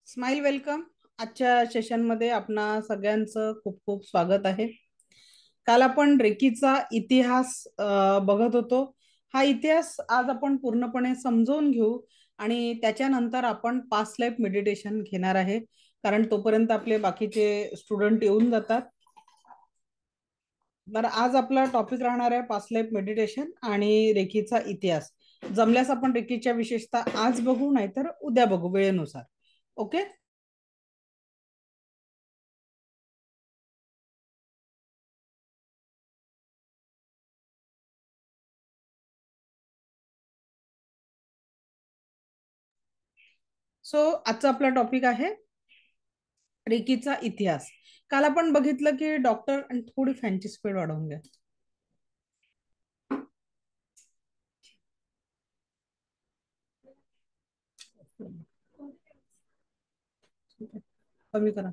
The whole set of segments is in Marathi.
Smile welcome. आजच्या सेशनमध्ये आपणा सगळ्यांचं खूप खूप स्वागत आहे. काल आपण रेकीचा इतिहास बघत होतो. हा इतिहास आज आपण पूर्णपणे समजून घेऊ आणि त्याच्यानंतर आपण पास्ट लाईफ मेडिटेशन घेणार आहे, कारण तोपर्यंत आपले बाकीचे स्टुडंट येऊन जातात. तर आज आपला टॉपिक राहणार आहे पास्ट लाईफ मेडिटेशन आणि रेकीचा इतिहास. जमल्यास आपण रेकीच्या विशेषतः आज बघू, नाहीतर उद्या बघू वेळेनुसार. ओके. सो आजचा आपला टॉपिक आहे रेकीचा इतिहास. काल आपण बघितलं की डॉक्टर, आणि थोडी फॅनची स्पीड वाढवून घ्या. कमी करा.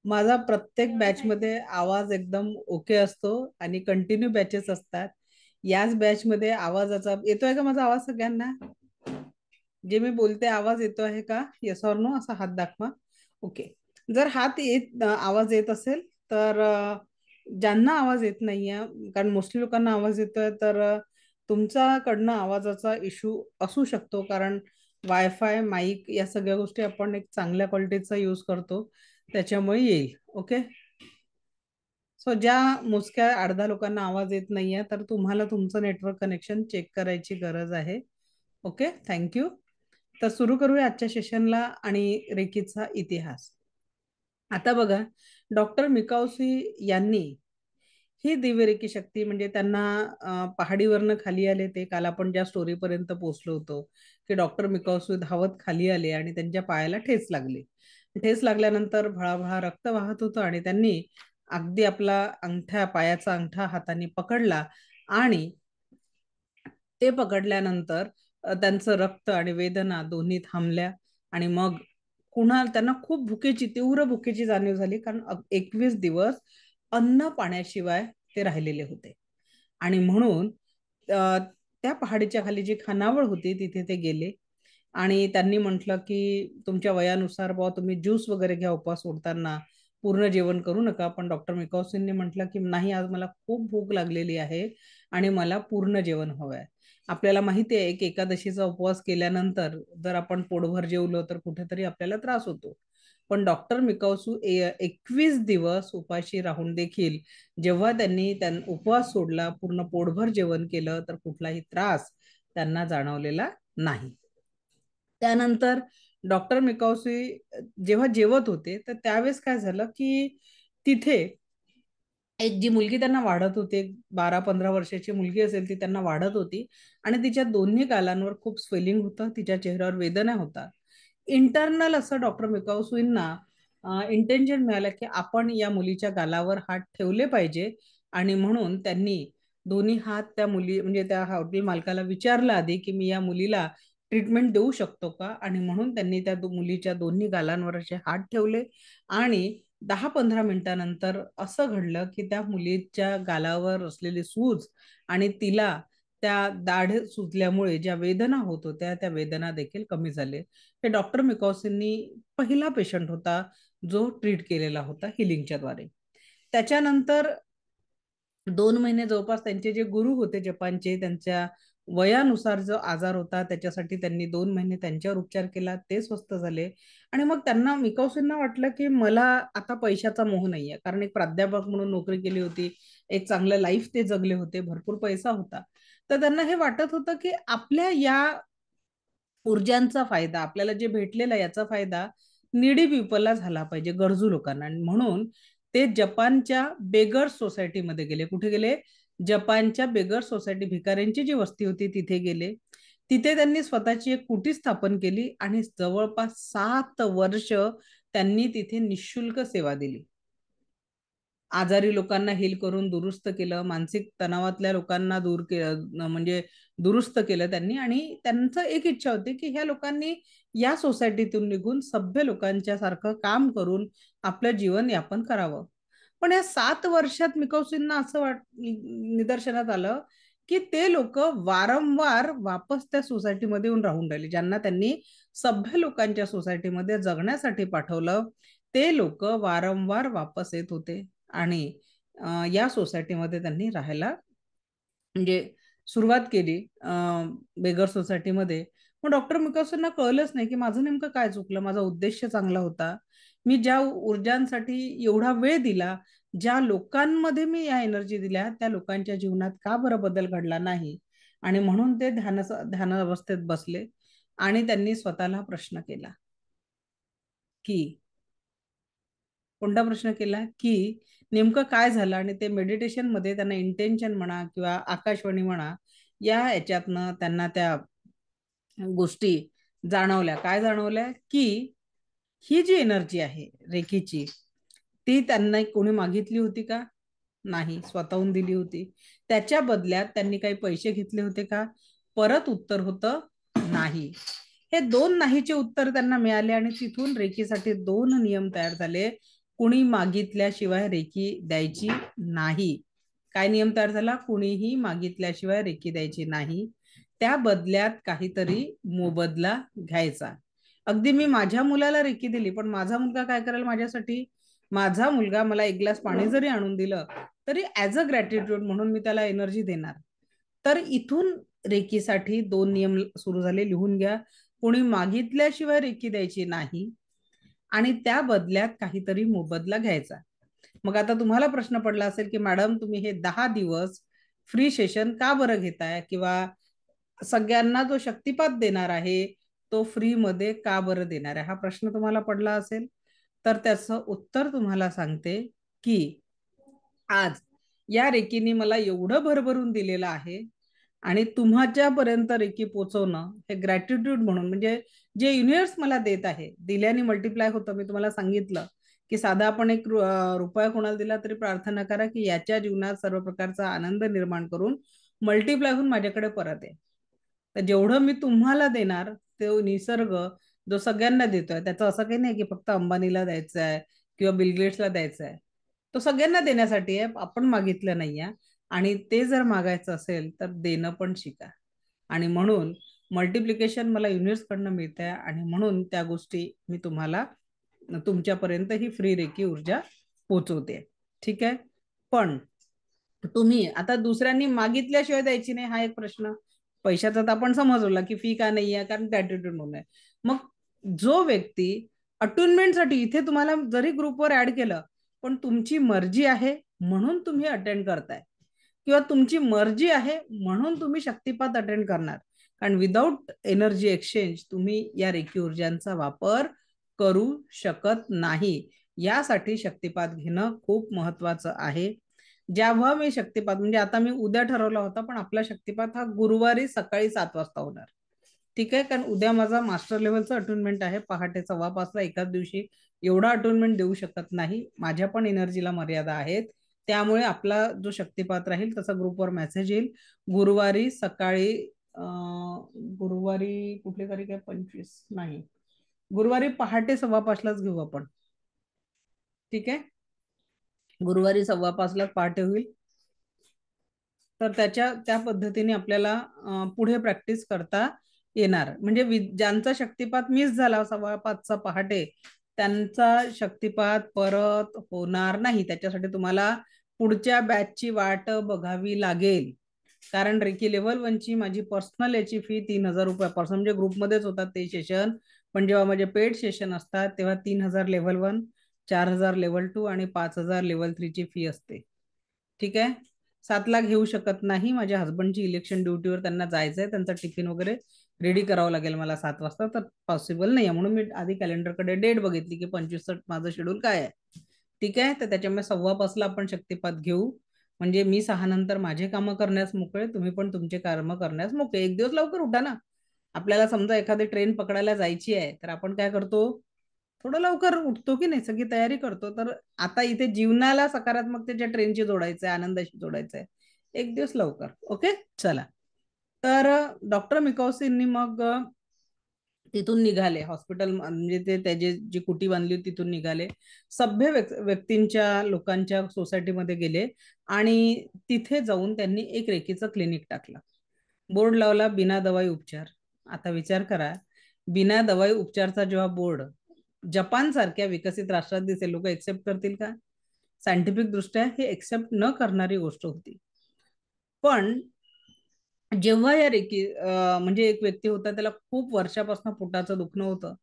माझा प्रत्येक बॅच मध्ये आवाज एकदम ओके असतो आणि कंटिन्यू बॅचेस असतात. याच बॅच मध्ये आवाजाचा येतोय का? माझा आवाज सगळ्यांना जे मी बोलते आवाज येतो आहे का? येस ऑर नो असा हात दाखवा. ओके. जर आवाज येत असेल तर ज्यांना आवाज येत नाहीये, कारण मोस्टली लोकांना आवाज येतोय, तर तुमच्याकडनं आवाजाचा इश्यू असू शकतो, कारण वायफाय माईक या सगळ्या गोष्टी आपण एक चांगल्या क्वालिटीचा यूज करतो, त्याच्यामुळे येईल. ओके. सो ज्या मोजक्या 8-10 लोकांना आवाज येत नाहीये, तर तुम्हाला तुमचं नेटवर्क कनेक्शन चेक करायची गरज आहे. Okay, thank you. तर सुरू करूया आजच्या सेशनला आणि रेकीचा इतिहास. आता बघा, डॉक्टर मिकाउसी यांनी ही दिव्यरेखी शक्ती, म्हणजे त्यांना पहाडीवरनं खाली आले, ते काल आपण ज्या स्टोरीपर्यंत पोहोचलो होतो की डॉक्टर मिकाउसी धावत खाली आले आणि त्यांच्या पायाला ठेच लागली. ठेच लागल्यानंतर भळाभळा रक्त वाहत होतं आणि त्यांनी अगदी आपला पायाचा अंगठा हाताने पकडला आणि ते पकडल्यानंतर त्यांचं रक्त आणि वेदना दोन्ही थांबल्या. आणि मग पुन्हा त्यांना खूप तीव्र भुकेची जाणीव झाली, कारण 21 दिवस अन्न पाण्याशिवाय ते राहिलेले होते. आणि म्हणून त्या पहाडीच्या खाली जी खानावळ होती तिथे ते गेले आणि त्यांनी म्हटलं की तुमच्या वयानुसार बुवा तुम्ही ज्यूस वगैरे घ्या उपवास सोडताना, पूर्ण जेवण करू नका. पण डॉक्टर मिकाउसींनी म्हटलं की नाही, आज मला खूप भूक लागलेली आहे आणि मला पूर्ण जेवण हवंय. आपल्याला माहिती आहे एक एकादशीचा उपवास केल्यानंतर जर आपण पोटभर जेवलो तर कुठेतरी आपल्याला त्रास होतो. पण डॉक्टर मिकाउसू 21 दिवस उपाशी राहून देखील जेव्हा त्यांनी उपवास सोडला, पूर्ण पोटभर जेवण केलं, तर कुठलाही त्रास त्यांना जाणवलेला नाही. त्यानंतर डॉक्टर मिकाउसी जेव्हा जेवत होते, तर त्यावेळेस काय झालं की तिथे एक जी मुलगी त्यांना वाढत होती, 12-15 वर्षाची मुलगी असेल ती, त्यांना वाढत होती आणि तिच्या दोन्ही गालांवर खूप स्वेलिंग होतं, तिच्या चेहऱ्यावर वेदना होता. इंटरनल असं डॉक्टर मिकाउसूंना इंटेन्शन मिळालं की आपण या मुलीच्या गालावर हात ठेवले पाहिजे. आणि म्हणून त्यांनी दोन्ही हात त्या मुली, म्हणजे त्या हॉटेल मालकाला विचारलं आधी की मी या मुलीला ट्रीटमेंट देऊ शकतो का, आणि म्हणून त्यांनी त्या मुलीच्या दोन्ही गालांवर असे हात ठेवले. आणि 10-15 मिनिटानंतर असं घडलं की त्या मुलीच्या गालावर असलेली सूज आणि तिला त्या दाढ सुजल्यामुळे ज्या वेदना होत होत्या त्या वेदना देखील कमी झाले. हे डॉक्टर मिकॉसींनी पहिला पेशंट होता जो ट्रीट केलेला होता हिलिंगच्या द्वारे. त्याच्यानंतर 2 महिने जवळपास त्यांचे जे गुरु होते जपानचे, त्यांच्या वयानुसार जो आजार होता त्याच्यासाठी त्यांनी 2 महिने त्यांच्यावर उपचार केला, ते स्वस्थ झाले. आणि मग त्यांना मिकाउसींना वाटलं की मला आता पैशाचा मोह नाहीये, कारण एक प्राध्यापक म्हणून नोकरी केली होती, एक चांगलं लाईफ ते जगले होते, भरपूर पैसा होता. तर त्यांना हे वाटत होतं की आपल्या या ऊर्जांचा फायदा, आपल्याला जे भेटलेला याचा फायदा निडी पीपलला झाला पाहिजे, गरजू लोकांना. आणि म्हणून ते जपानच्या बेगर सोसायटीमध्ये गेले. कुठे गेले? जपानच्या बेगर सोसायटी, भिकाऱ्यांची जी वस्ती होती तिथे गेले. तिथे त्यांनी स्वतःची एक कुटी स्थापन केली आणि जवळपास 7 वर्ष त्यांनी तिथे निशुल्क सेवा दिली. आजारी लोकांना हील करून दुरुस्त केलं, मानसिक तणावातल्या लोकांना दूर केलं, म्हणजे दुरुस्त केलं त्यांनी. आणि त्यांचं एक इच्छा होती की ह्या लोकांनी या सोसायटीतून निघून सभ्य लोकांच्या सारखं काम करून आपलं जीवन यापन करावं. पण या 7 वर्षात मिकौसींना असं निदर्शनात आलं की ते लोक वारंवार वापस त्या सोसायटीमध्ये येऊन राहून राहिले. ज्यांना त्यांनी सभ्य लोकांच्या सोसायटीमध्ये जगण्यासाठी पाठवलं, ते लोक वारंवार वापस येत होते आणि या सोसायटीमध्ये त्यांनी राहायला म्हणजे सुरुवात केली बेगर सोसायटीमध्ये. मग डॉक्टर मिकासूंना कळलंच नाही की माझं नेमकं काय चुकलं, माझा उद्देश चांगला होता, मी ज्या ऊर्जांसाठी एवढा वेळ दिला, ज्या लोकांमध्ये मी या एनर्जी दिल्या, त्या लोकांच्या जीवनात का बरं बदल घडला नाही. आणि म्हणून ते ध्यान अवस्थेत बसले आणि त्यांनी स्वतःला प्रश्न केला की कोणता प्रश्न केला की नेमकं काय झालं. आणि ते मेडिटेशन मध्ये त्यांना इंटेन्शन म्हणा किंवा आकाशवाणी म्हणा, या याच्यातनं त्यांना त्या गोष्टी जाणवल्या. काय जाणवल्या की ही जी एनर्जी आहे रेकीची, ती त्यांना कोणी मागितली होती का? नाही, स्वतःहून दिली होती. त्याच्या बदल्यात त्यांनी काही पैसे घेतले होते का? परत उत्तर होतं नाही. हे दोन नाहीचे उत्तर त्यांना मिळाले आणि तिथून रेकीसाठी दोन नियम तयार झाले. कुणी मागितल्याशिवाय रेकी द्यायची नाही. काय नियम तयार झाला? कुणीही मागितल्याशिवाय रेकी द्यायची नाही, त्या बदल्यात काहीतरी मोबदला घ्यायचा. अगदी मी माझ्या मुलाला रेकी दिली, पण माझा मुलगा काय करेल माझ्यासाठी? माझा मुलगा मला एक ग्लास पाणी जरी आणून दिलं तरी ऍज अ ग्रॅटिट्यूड म्हणून मी त्याला एनर्जी देणार. तर इथून रेकीसाठी दोन नियम सुरू झाले, लिहून घ्या. कोणी मागितल्याशिवाय रेकी द्यायची नाही आणि त्या बदल्यात काहीतरी मोबदला घ्यायचा. मग आता तुम्हाला प्रश्न पडला असेल की मॅडम तुम्ही हे 10 दिवस फ्री सेशन का बरं घेताय, किंवा सगळ्यांना जो शक्तिपात देणार आहे तो फ्री मध्ये का बरं देणार आहे, हा प्रश्न तुम्हाला पडला असेल. तर त्याचं उत्तर तुम्हाला सांगते की आज या रेकीने मला एवढं भरभरून दिलेलं आहे आणि तुम्हाच्यापर्यंत रेकी पोचवणं हे ग्रॅटिट्यूड म्हणून, म्हणजे जे युनिवर्स मला देत आहे, दिल्याने मल्टिप्लाय होतं. मी तुम्हाला सांगितलं की साधा आपण एक रुपया कोणाला दिला तरी प्रार्थना करा की याच्या जीवनात सर्व प्रकारचा आनंद निर्माण करून मल्टिप्लाय होऊन माझ्याकडे परत आहे. तर जेवढं मी तुम्हाला देणार ते निसर्ग जो सगळ्यांना देतोय, त्याचं असं काही नाही की फक्त अंबानीला द्यायचं आहे किंवा बिलगेट्सला द्यायचं आहे. तो सगळ्यांना देण्यासाठी आहे, आपण मागितलं नाहीये. आणि ते जर मागायचं असेल तर देणं पण शिका. आणि म्हणून मल्टिप्लिकेशन मला युनिवर्स कडनं मिळते आणि म्हणून त्या गोष्टी मी तुम्हाला तुमच्यापर्यंत ही फ्री रेकी ऊर्जा पोचवते. ठीक आहे. पण तुम्ही आता दुसऱ्यांनी मागितल्याशिवाय द्यायची नाही, हा एक प्रश्न. पैशाचा तर आपण समजवला की फी का नाही आहे, कारण ग्रॅटिट्यूड म्हणून आहे. मग जो व्यक्ती अटुनमेंटसाठी इथे तुम्हाला जरी ग्रुपवर ऍड केलं, पण तुमची मर्जी आहे म्हणून तुम्ही अटेंड करताय, किंवा तुमची मर्जी आहे म्हणून तुम्ही शक्तिपात अटेंड करणार, कारण विदाऊट एनर्जी एक्सचेंज तुम्ही या रेकी ऊर्जांचा वापर करू शकत नाही. यासाठी शक्तिपात घेणं खूप महत्वाचं आहे. जेव्हा मी शक्तिपात, म्हणजे आता मी उद्या ठरवला होता, पण आपला शक्तिपात हा गुरुवारी सकाळी 7 वाजता होणार. ठीक आहे, कारण उद्या माझा मास्टर लेवलचा अटुनमेंट आहे पहाटे 5:15 एकाच दिवशी. एवढा अटुनमेंट देऊ शकत नाही, माझ्या पण एनर्जीला मर्यादा आहेत. त्यामुळे आपला जो शक्तिपात राहील तसा ग्रुपवर मेसेज येईल गुरुवारी सकाळी. गुरुवारी कुठली तारीख आहे? 25 नाही, गुरुवारी पहाटे 5:15लाच घेऊ आपण. ठीक आहे, गुरुवारी 5:15लाच पहाटे होईल. तर त्या पद्धतीने आपल्याला पुढे प्रॅक्टिस करता येणार. म्हणजे ज्यांचा शक्तिपात मिस झाला 5:15चा पहाटे, त्यांचा शक्तिपात परत होणार नाही. त्याच्यासाठी तुम्हाला पुढच्या बॅचची वाट बघावी लागेल, कारण रेकी लेव्हल 1ची माझी पर्सनल याची फी 3,000 रुपये पर्सन, म्हणजे ग्रुपमध्येच होतात ते सेशन. पण जेव्हा माझे पेड सेशन असतात तेव्हा 3,000 लेव्हल 1, 4,000 लेव्हल 2 आणि 5,000 लेव्हल 3ची फी असते. ठीक आहे. 7ला घेऊ शकत नाही, माझ्या हसबंडची इलेक्शन ड्युटीवर त्यांना जायचंय, त्यांचा टिफिन वगैरे रेडी करावं लागेल मला 7 वाजता, तर पॉसिबल नाही आहे. म्हणून मी आधी कॅलेंडरकडे डेट बघितली की 25 माझं शेड्यूल काय आहे. ठीक आहे, तर त्याच्यामुळे 5:15ला आपण शक्तिपात घेऊ. म्हणजे मी 6 नंतर माझे कामं करण्यास मोकळे, तुम्ही पण तुमचे कामं करण्यास मोकळे. एक दिवस लवकर उठा ना. आपल्याला समजा एखादी ट्रेन पकडायला जायची आहे, तर आपण काय करतो? थोडं लवकर उठतो की नाही, सगळी तयारी करतो. तर आता इथे जीवनाला सकारात्मकतेच्या ट्रेनची जोडायचं आहे, आनंदाशी जोडायचं आहे. एक दिवस लवकर. ओके, चला. तर डॉक्टर मिकॉसींनी मग तिथून निघाले हॉस्पिटल, म्हणजे ते त्याची जी कुटी बांधली होती तिथून निघाले, सभ्य व्यक्तींच्या लोकांच्या सोसायटीमध्ये गेले आणि तिथे जाऊन त्यांनी एक रेकीचं क्लिनिक टाकलं, बोर्ड लावला बिना दवाई उपचार. आता विचार करा, बिना दवाई उपचारचा जेव्हा बोर्ड जपान सारख्या विकसित राष्ट्रात दिसेल, लोक एक्सेप्ट करतील का? सायंटिफिक दृष्ट्या हे एक्सेप्ट न करणारी गोष्ट होती. पण जेव्हा या रेकी म्हणजे एक व्यक्ती होता, त्याला खूप वर्षापासून पोटाचं दुखणं होतं,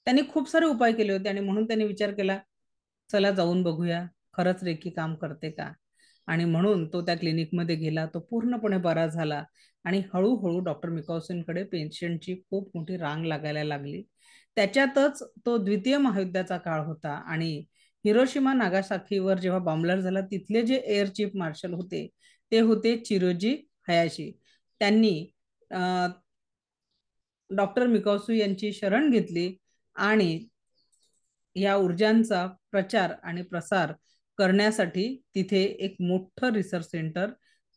त्यांनी खूप सारे उपाय केले होते आणि म्हणून त्यांनी विचार केला, चला जाऊन बघूया खरंच रेकी काम करते का. आणि म्हणून तो त्या क्लिनिकमध्ये गेला, तो पूर्णपणे बरा झाला आणि हळूहळू डॉक्टर मिकावसेंकडे पेशंटची खूप मोठी रांग लागायला लागली. त्याच्यातच तो द्वितीय महायुद्धाचा काळ होता आणि हिरोशिमा नागासाकीवर जेव्हा बॉम्बलास्ट झाला, तिथले जे एअर चीफ मार्शल होते ते होते चिरोजी हयाशी. त्यांनी डॉक्टर मिकासू यांची शरण घेतली आणि या ऊर्जांचा प्रचार आणि प्रसार करण्यासाठी तिथे एक मोठं रिसर्च सेंटर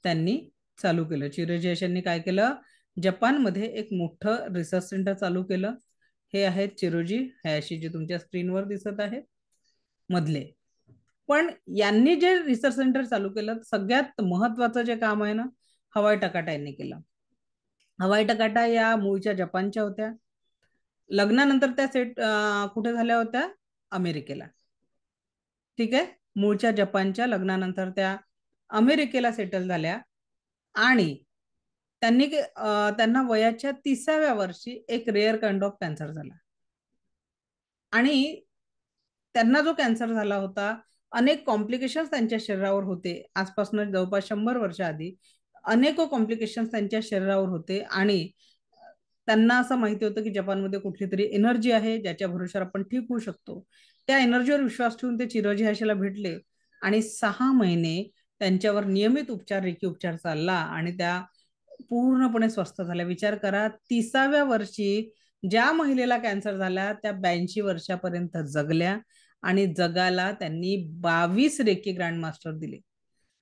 त्यांनी चालू केलं. चिरोजी हयाशींनी काय केलं, जपानमध्ये एक मोठं रिसर्च सेंटर चालू केलं. हे आहेत चिरोजी हयाशी, जे तुमच्या स्क्रीनवर दिसत आहेत मधले. पण यांनी जे रिसर्च सेंटर चालू केलं, सगळ्यात महत्वाचं जे काम आहे ना, हवाई टकाटा यांनी केलं. हवाई टकाटा या मूळच्या जपानच्या होत्या, लग्नानंतर त्या सेट कुठे झाल्या होत्या, अमेरिकेला. ठीक आहे, मूळच्या जपानच्या, लग्नानंतर त्या अमेरिकेला सेटल झाल्या आणि त्यांनी त्यांना वयाच्या 30व्या वर्षी एक रेअर काइंड ऑफ कॅन्सर झाला आणि त्यांना जो कॅन्सर झाला होता, अनेक कॉम्प्लिकेशन्स त्यांच्या शरीरावर होते. आजपासून जवळपास 100 वर्ष आधी अनेक कॉम्प्लिकेशन्स त्यांच्या शरीरावर होते आणि त्यांना असं माहिती होतं की जपानमध्ये कुठली तरी एनर्जी आहे ज्याच्या भरोश्यावर आपण ठीक होऊ शकतो. त्या एनर्जीवर विश्वास ठेवून ते चिरोजी हयाशीला भेटले आणि 6 महिने त्यांच्यावर नियमित उपचार, रेकी उपचार चालला आणि त्या पूर्णपणे स्वस्थ झाल्या. विचार करा, 30व्या वर्षी ज्या महिलेला कॅन्सर झाला त्या 82 वर्षापर्यंत जगल्या आणि जगाला त्यांनी 22 रेकी ग्रँड मास्टर दिले.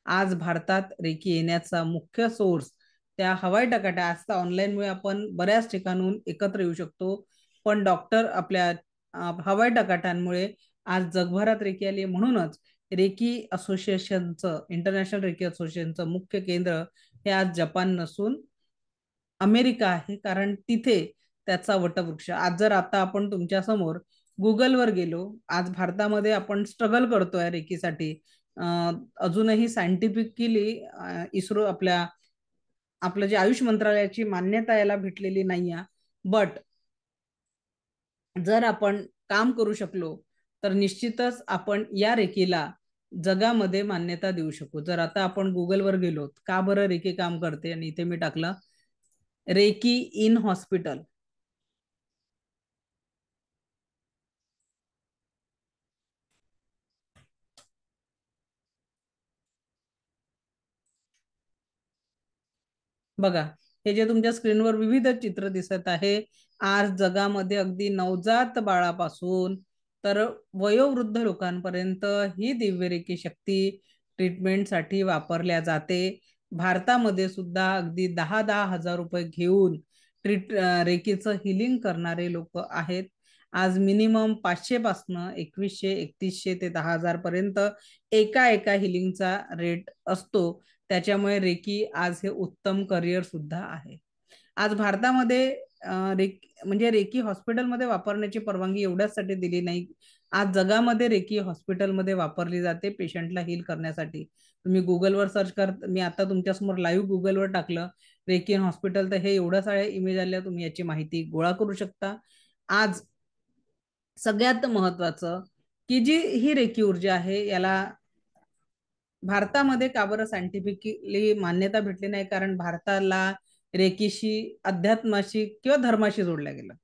आज भारतात रेकी येण्याचा मुख्य सोर्स त्या हवाई टकाटा. आज तर ऑनलाईन मुळे आपण बऱ्याच ठिकाणून एकत्र येऊ शकतो, पण डॉक्टर आपल्या हवाई टकाटांमुळे आज जगभरात रेकी आली. म्हणूनच रेकी असोसिएशनचं, इंटरनॅशनल रेकी असोसिएशनचं मुख्य केंद्र हे आज जपान नसून अमेरिका आहे, कारण तिथे त्याचा वटवृक्ष. आज जर आता आपण तुमच्या समोर गुगलवर गेलो, आज भारतामध्ये आपण स्ट्रगल करतोय रेकीसाठी, अजूनही सायंटिफिकली इस्रो आपलं जे आयुष मंत्रालयाची मान्यता याला भेटलेली नाही आहे. बट जर आपण काम करू शकलो तर निश्चितच आपण या रेकीला जगामध्ये मान्यता देऊ शकू. जर आता आपण गुगलवर गेलो, का बरं रेकी काम करते, आणि इथे मी टाकलं रेकी इन हॉस्पिटल, बघा हे जे तुमच्या स्क्रीनवर विविध चित्र दिसत आहे, आज जगामध्ये अगदी नवजात बाळापासून तर वयोवृद्ध लोकांपर्यंत ही दिव्य रेकी शक्ती ट्रीटमेंटसाठी वापरल्या जाते. भारतामध्ये सुद्धा अगदी 10,000 रुपये घेऊन रेकीचं हिलिंग करणारे लोक आहेत. आज मिनिमम 500 पासन 2100, 3100 ते 10,000 पर्यंत एका एका हिलिंगचा रेट असतो. त्याच्यामुळे रेकी आज हे उत्तम करिअर सुद्धा आहे. आज भारतामध्ये म्हणजे रेकी हॉस्पिटलमध्ये वापरण्याची परवानगी एवढ्यासाठी दिली नाही. आज जगामध्ये रेकी हॉस्पिटलमध्ये वापरली जाते पेशंटला हील करण्यासाठी. तुम्ही गुगलवर सर्च कर, मी आता तुमच्यासमोर लाईव्ह गुगलवर टाकलं रेकी इन हॉस्पिटल, तर हे एवढ्या साऱ्या इमेज आल्या, तुम्ही याची माहिती गोळा करू शकता. आज सगळ्यात महत्वाचं की जी ही रेकी ऊर्जा आहे, याला भारतामध्ये का बरं सायंटिफिकली मान्यता भेटली नाही, कारण भारताला रेकीशी, अध्यात्माशी किंवा धर्माशी जोडल्या गेलं.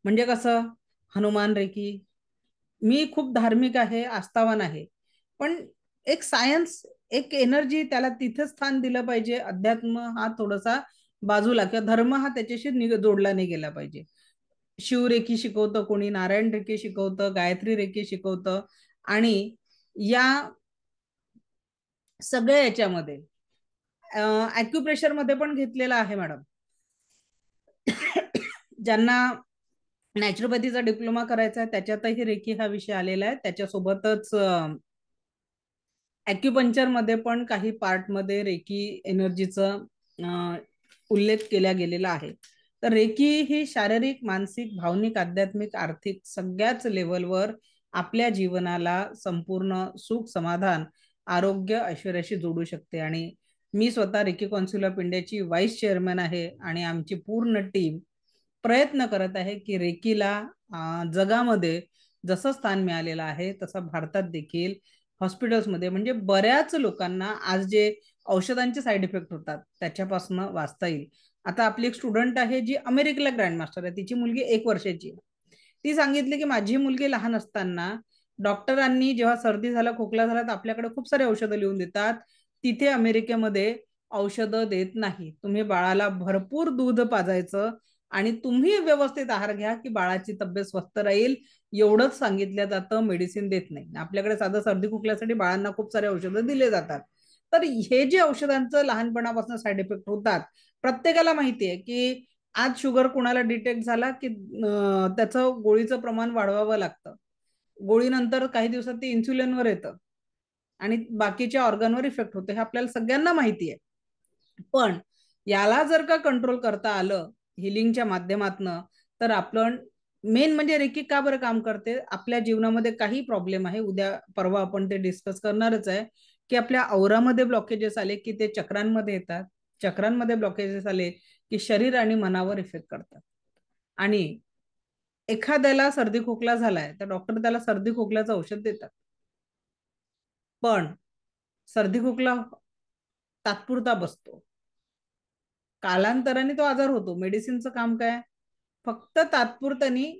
म्हणजे कसं, हनुमान रेकी, मी खूप धार्मिक आहे, आस्थावान आहे, पण एक सायन्स, एक एनर्जी, त्याला तिथे स्थान दिलं पाहिजे. अध्यात्म हा थोडासा बाजूला, किंवा धर्म हा त्याच्याशी जोडला नाही गेला पाहिजे. शिव रेकी शिकवतं कोणी, नारायण रेकी शिकवतं, गायत्री रेकी शिकवतं, आणि या सगळ्या याच्यामध्ये ॲक्युप्रेशर मध्ये पण घेतलेला आहे मॅडम. ज्यांना नॅचरोपॅथीचा डिप्लोमा करायचा आहे त्याच्यातही रेकी हा विषय आलेला आहे. त्याच्यासोबतच ॲक्युपंक्चर मध्ये पण काही पार्ट मध्ये रेकी एनर्जीचा उल्लेख केला गेलेला आहे. तर रेकी ही शारीरिक, मानसिक, भावनिक, आध्यात्मिक, आर्थिक सगळ्याच लेवलवर आपल्या जीवनाला संपूर्ण सुख, समाधान, आरोग्य, ऐश्वर्याशी जोडू शकते. आणि मी स्वतः रेकी कौन्सिल ऑफ इंडियाची व्हाईस चेअरमॅन आहे आणि आमची पूर्ण टीम प्रयत्न करत आहे की रेकीला जगामध्ये जसं स्थान मिळालेलं आहे तसं भारतात देखील हॉस्पिटल्समध्ये म्हणजे बऱ्याच लोकांना आज जे औषधांचे साईड इफेक्ट होतात त्याच्यापासून वाचता येईल. आता आपली एक स्टुडंट आहे जी अमेरिकेला ग्रँड मास्टर आहे, तिची मुलगी 1 वर्षाची. ती सांगितली की माझी मुलगी लहान असताना डॉक्टरांनी जेव्हा सर्दी झाला, खोकला झाला तर आपल्याकडे खूप सारे औषधं लिहून देतात. तिथे अमेरिकेमध्ये औषधं देत नाही. तुम्ही बाळाला भरपूर दूध पाजायचं आणि तुम्ही व्यवस्थित आहार घ्या की बाळाची तब्येत स्वस्थ राहील, एवढंच सांगितलं जातं. मेडिसिन देत नाही. आपल्याकडे साधं सर्दी खोकल्यासाठी बाळांना खूप सारे औषधं दिले जातात. तर हे जे औषधांचं लहानपणापासून साईड इफेक्ट होतात, प्रत्येकाला माहिती आहे की आज शुगर कुणाला डिटेक्ट झाला की त्याचं गोळीचं प्रमाण वाढवावं लागतं. गोळीनंतर काही दिवसात ते इन्सुलिनवर येतं आणि बाकीच्या ऑर्गनवर इफेक्ट होतो, हे आपल्याला सगळ्यांना माहिती आहे. पण याला जर का कंट्रोल करता आलं हिलिंगच्या माध्यमातनं, तर आपण मेन म्हणजे रेकी का बरं काम करते, आपल्या जीवनामध्ये काही प्रॉब्लेम आहे, उद्या परवा आपण ते डिस्कस करणारच आहे, की आपल्या औरामध्ये ब्लॉकेजेस आले की ते चक्रांमध्ये येतात, चक्रांमध्ये ब्लॉकेजेस आले की शरीर आणि मनावर इफेक्ट करतात. आणि एखाद्याला सर्दी खोकला झालाय तर डॉक्टर त्याला सर्दी खोकल्याचं औषध देतात. पण सर्दी खोकला तात्पुरता बसतो, कालांतराने तो आजार होतो. मेडिसिनचं काम काय, फक्त तात्पुरतानी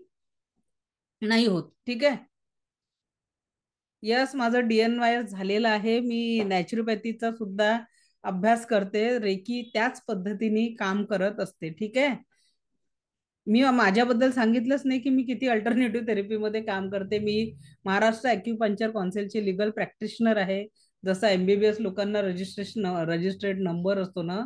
नाही होत. ठीक आहे. यस, माझं DNYS झालेलं आहे. मी नॅचरोपॅथीचा सुद्धा अभ्यास करते. रेकी त्याच पद्धतीने काम करत असते. ठीक आहे. मी माझ्याबद्दल सांगितलंच नाही की मी किती अल्टरनेटिव्ह थेरपीमध्ये काम करते. मी महाराष्ट्र ॲक्युपंक्चर कौन्सिलची लिगल प्रॅक्टिशनर आहे. जसं MBBS लोकांना रजिस्ट्रेड नंबर असतो ना,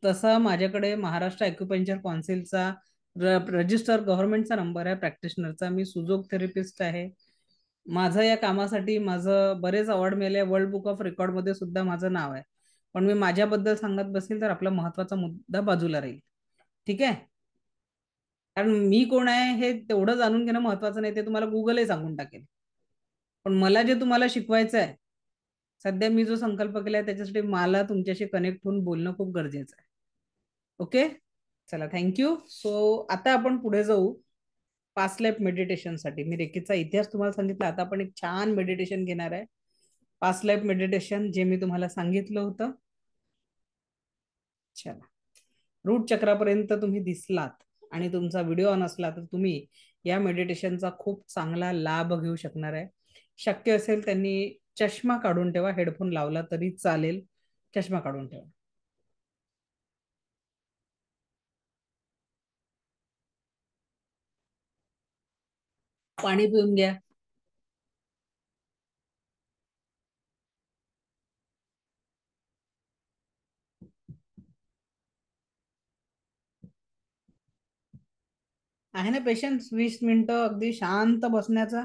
तसा माझ्याकडे महाराष्ट्र ॲक्युपंक्चर कौन्सिलचा रजिस्टर गव्हर्नमेंटचा नंबर आहे प्रॅक्टिशनरचा. मी सुजोग थेरपिस्ट आहे. माझं या कामासाठी माझं बरेच अवॉर्ड मिळाले. वर्ल्ड बुक ऑफ रेकॉर्ड मध्ये सुद्धा माझं नाव आहे. पण मी माझ्याबद्दल सांगत बसेल तर आपला महत्वाचा मुद्दा बाजूला राहील. ठीक आहे. कारण मी कोण आहे हे तेवढं जाणून घेणं महत्वाचं नाही, ते तुम्हाला गुगलही सांगून टाकेल. पण मला जे तुम्हाला शिकवायचं आहे, सध्या मी जो संकल्प केलाय त्याच्यासाठी मला तुमच्याशी कनेक्ट होऊन बोलणं खूप गरजेचं आहे. ओके. चला, थँक्यू. सो आता आपण पुढे जाऊ पास्ट लाईफ मेडिटेशन साठी. मी रेकीचा इतिहास तुम्हाला सांगितला, आता आपण एक छान मेडिटेशन घेणार आहे. पास्ट लाईफ मेडिटेशन जे मी तुम्हाला सांगितलं होतं. चला, रूट चक्रापर्यंत तुम्ही दिसलात आणि तुमचा व्हिडिओ ऑन असला तर तुम्ही या मेडिटेशनचा खूप चांगला लाभ घेऊ शकणार आहे. शक्य असेल त्यांनी चष्मा काढून ठेवा, हेडफोन लावला तरी चालेल, चष्मा काढून ठेवा. पाणी पिऊन घ्या. आहे ना पेशन्स, 20 मिनिटं अगदी शांत बसण्याचा.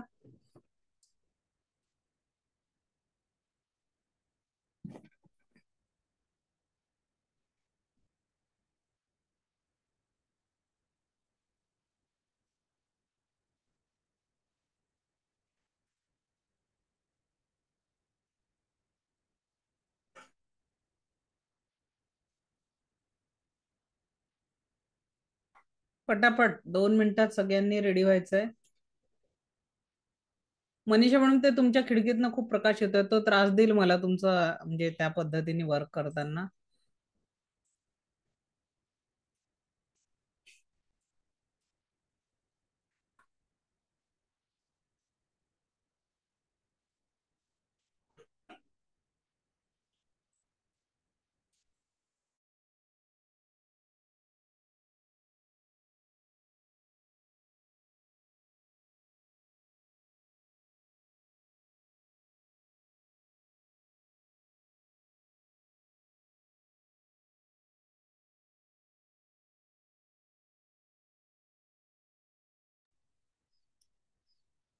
पटापट 2 मिनिटात सगळ्यांनी रेडी व्हायचंय. मनीषा म्हणून ते तुमच्या खिडकीतनं खूप प्रकाश येतोय, तो त्रास देईल मला तुमचा, म्हणजे त्या पद्धतीने वर्क करताना.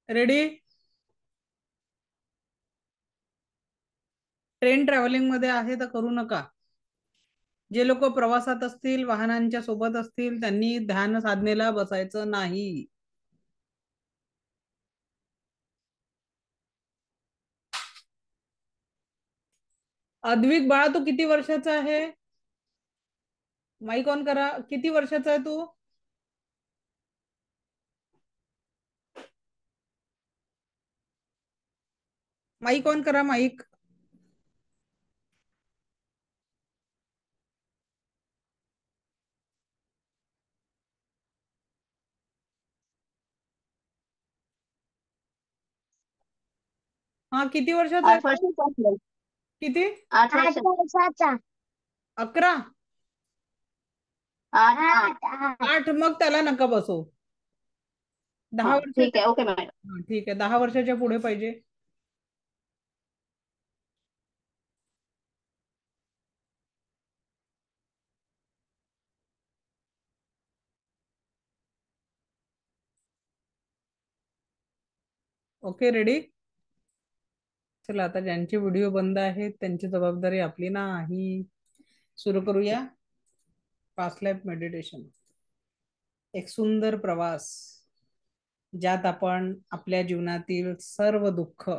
रेडी? ट्रेन ट्रॅव्हलिंग मध्ये आहे तर करू नका. जे लोक प्रवासात असतील, वाहनांच्या सोबत असतील, त्यांनी ध्यान साधनेला बसायचं नाही. अद्विक बाळा, तू किती वर्षाचा आहे? माईक ऑन करा. किती वर्षाचा आहे तू? माईक ऑन करा, माईक. हा, किती वर्षाचा आहे 8 तू? वर्षाचा असेल. किती? 8 वर्षाचा. 11? 8. 8? मग त्याला नका बसू. हा, 10 वर्षाच्या. ठीक आहे. Okay madam. हा, ठीक आहे, 10 वर्षाच्या पुढे पाहिजे. Okay, ready? चला, आता ज्यांचे व्हिडिओ बंद आहेत त्यांची जबाबदारी आपली नाही. सुरू करूया. Past life meditation. एक सुंदर प्रवास, ज्यात आपण आपल्या जीवनातील सर्व दुःख,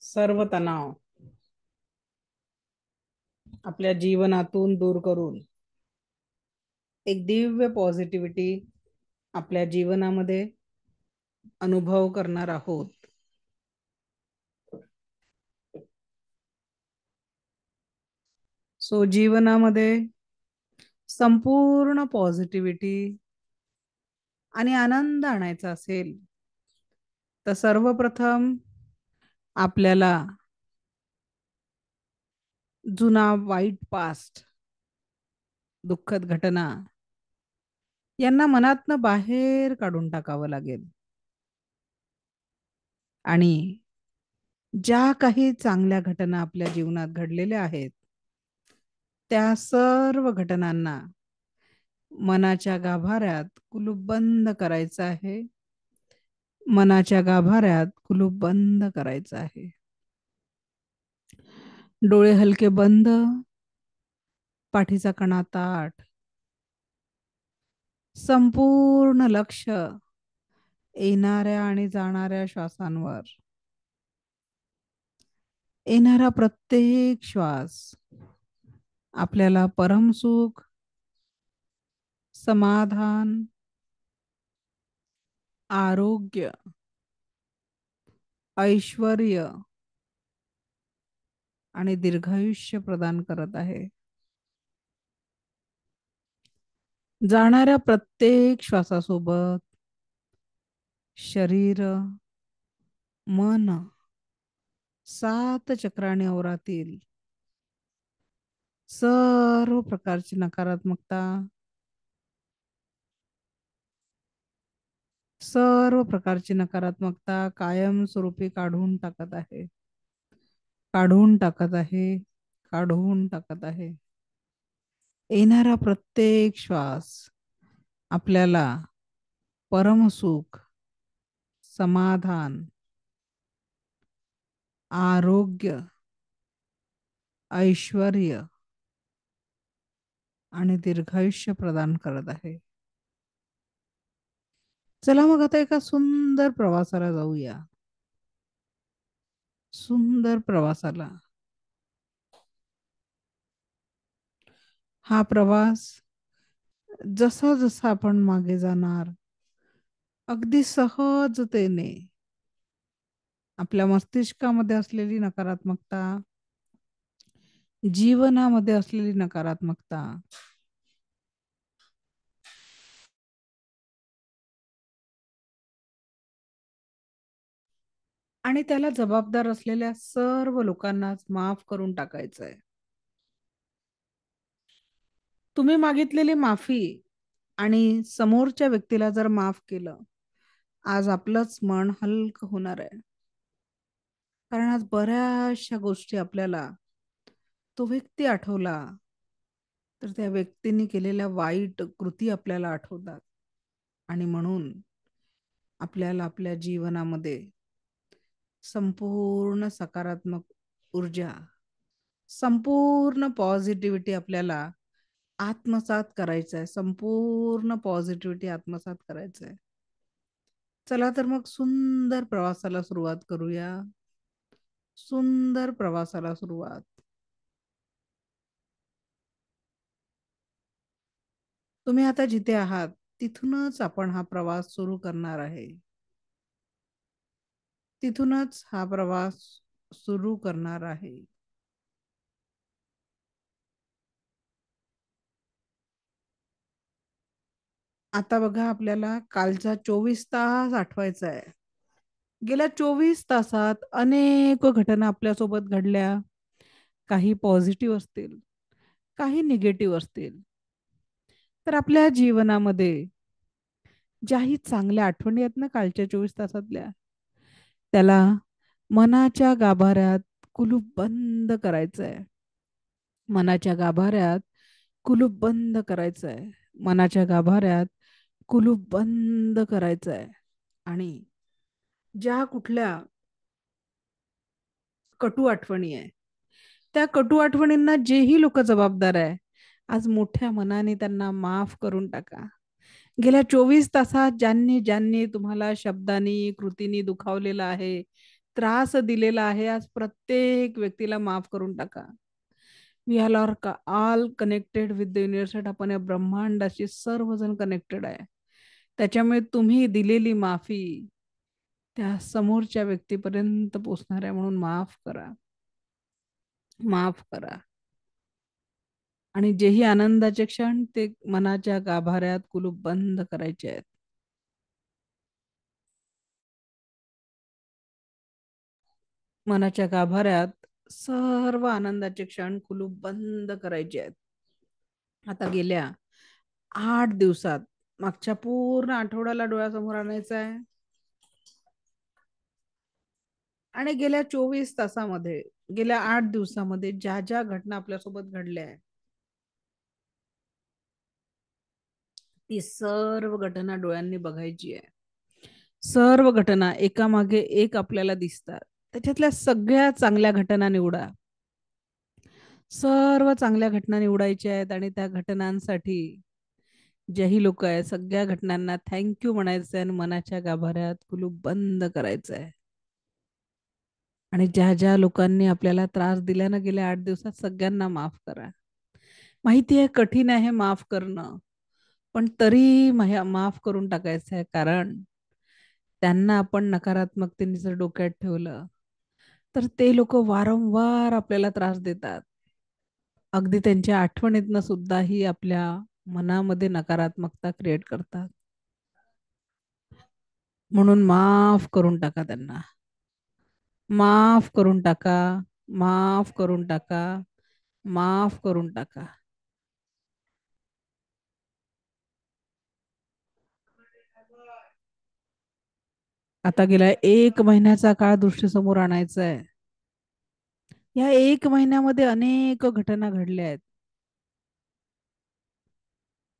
सर्व तणाव आपल्या जीवनातून दूर करून एक दिव्य पॉझिटिव्हिटी आपल्या जीवनामध्ये अनुभव करणार आहोत. सो जीवनामध्ये संपूर्ण पॉझिटिव्हिटी आणि आनंद आणायचा असेल तर सर्वप्रथम आपल्याला जुना वाईट पास्ट, दुःखद घटना यांना मनातनं बाहेर काढून टाकावं लागेल. आणि ज्या काही चांगल्या घटना आपल्या जीवनात घडलेल्या आहेत त्या सर्व घटनांना मनाच्या गाभाऱ्यात कुलूपबंद करायचं आहे. मनाच्या गाभाऱ्यात कुलूप बंद करायचं आहे. डोळे हलके बंद, पाठीचा कणा ताठ, संपूर्ण लक्ष येणाऱ्या आणि जाणाऱ्या श्वासांवर. येणारा प्रत्येक श्वास आपल्याला परमसुख, समाधान, आरोग्य, ऐश्वर्य आणि दीर्घायुष्य प्रदान करत आहे. जाणाऱ्या प्रत्येक श्वासासोबत शरीर, मन, 7 चक्राने ओरातील सर्व प्रकारची नकारात्मकता, सर्व प्रकारची नकारात्मकता कायमस्वरूपी काढून टाकत आहे. काढून टाकत आहे. काढून टाकत आहे. येणारा प्रत्येक श्वास आपल्याला परमसुख, समाधान, आरोग्य, ऐश्वर्य आणि दीर्घायुष्य प्रदान करत आहे. चला मग आता एका सुंदर प्रवासाला जाऊया. सुंदर प्रवासाला. हा प्रवास जसा जसा आपण मागे जाणार अगदी सहजतेने आपल्या मस्तिष्कामध्ये असलेली नकारात्मकता, जीवनामध्ये असलेली नकारात्मकता आणि त्याला जबाबदार असलेल्या सर्व लोकांनाच माफ करून टाकायचं आहे. तुम्ही मागितलेली माफी आणि समोरच्या व्यक्तीला जर माफ केलं, आज आपलंच मन हलकं होणार आहे. कारण आज बऱ्याचशा गोष्टी आपल्याला तो व्यक्ती आठवला तर त्या व्यक्तीने केलेल्या वाईट कृती आपल्याला आठवतात. आणि म्हणून आपल्याला आपल्या जीवनामध्ये संपूर्ण सकारात्मक ऊर्जा, संपूर्ण पॉझिटिव्हिटी आपल्याला आत्मसात करायचं आहे. संपूर्ण पॉझिटिव्हिटी आत्मसात करायचं आहे. चला तर मग सुंदर प्रवासाला सुरुवात करूया. सुंदर प्रवासाला सुरुवात. तुम्ही आता जिथे आहात तिथूनच आपण हा प्रवास सुरू करणार आहे. तिथूनच हा प्रवास सुरू करणार आहे. आता बघा, आपल्याला कालचा 24 तास आठवायचा आहे. गेल्या 24 तासात अनेक घटना आपल्यासोबत घडल्या. काही पॉझिटिव्ह असतील, काही निगेटिव्ह असतील. तर आपल्या जीवनामध्ये ज्याही चांगल्या आठवणी आहेत ना कालच्या 24 तासातल्या, त्याला मनाच्या गाभाऱ्यात कुलूप बंद करायचं आहे. मनाच्या गाभाऱ्यात कुलूप बंद करायचं आहे. मनाच्या गाभाऱ्यात कुलूप बंद करायचं आहे. आणि ज्या कुठल्या कटू आठवणी आहे, त्या कटू आठवणींना जेही लोक जबाबदार आहे, आज मोठ्या मनाने त्यांना माफ करून टाका. गेल्या 24 तासात ज्यांनी ज्यांनी तुम्हाला शब्दांनी कृतीनी दुखावलेलं आहे, त्रास दिलेला आहे, आज प्रत्येक व्यक्तीला माफ करून टाका. We are all connected with the universe. आपण या ब्रह्मांडाशी सर्वजण कनेक्टेड आहे. त्याच्यामुळे तुम्ही दिलेली माफी त्या समोरच्या व्यक्तीपर्यंत पोचणार आहे. म्हणून माफ करा, माफ करा. आणि जेही आनंदाचे क्षण ते मनाच्या गाभाऱ्यात कुलूप बंद करायचे आहेत. मनाच्या गाभाऱ्यात सर्व आनंदाचे क्षण कुलूप बंद करायचे आहेत. आता गेल्या 8 दिवसात, मागच्या पूर्ण आठवड्याला डोळ्यासमोर आणायचं आहे. आणि गेल्या 24 तासामध्ये, गेल्या 8 दिवसामध्ये ज्या ज्या घटना आपल्यासोबत घडल्या आहेत, ती सर्व घटना डोळ्यांनी बघायची आहे. सर्व घटना एकामागे एक आपल्याला दिसतात. त्याच्यातल्या सगळ्या चांगल्या घटना निवडा. सर्व चांगल्या घटना निवडायच्या आहेत. आणि त्या घटनांसाठी ज्याही लोक आहेत, सगळ्या घटनांना थँक्यू म्हणायचं आहे. आणि मनाच्या गाभाऱ्यात कुलूप बंद करायचं आहे. आणि ज्या ज्या लोकांनी आपल्याला त्रास दिला ना गेल्या 8 दिवसात, सगळ्यांना माफ करा. माहिती आहे कठीण आहे माफ करणं, पण तरी माफ करून टाकायचं आहे. कारण त्यांना आपण नकारात्मकतेने जर डोक्यात ठेवलं तर ते लोक वारंवार आपल्याला त्रास देतात. अगदी त्यांच्या आठवणीतनं सुद्धा ही आपल्या मनामध्ये नकारात्मकता क्रिएट करतात. म्हणून माफ करून टाका त्यांना. माफ करून टाका, माफ करून टाका, माफ करून टाका. आता गेला 1 महिन्याचा काळ दृष्टीसमोर आणायचा आहे. या 1 महिन्यामध्ये अनेक घटना घडल्या आहेत.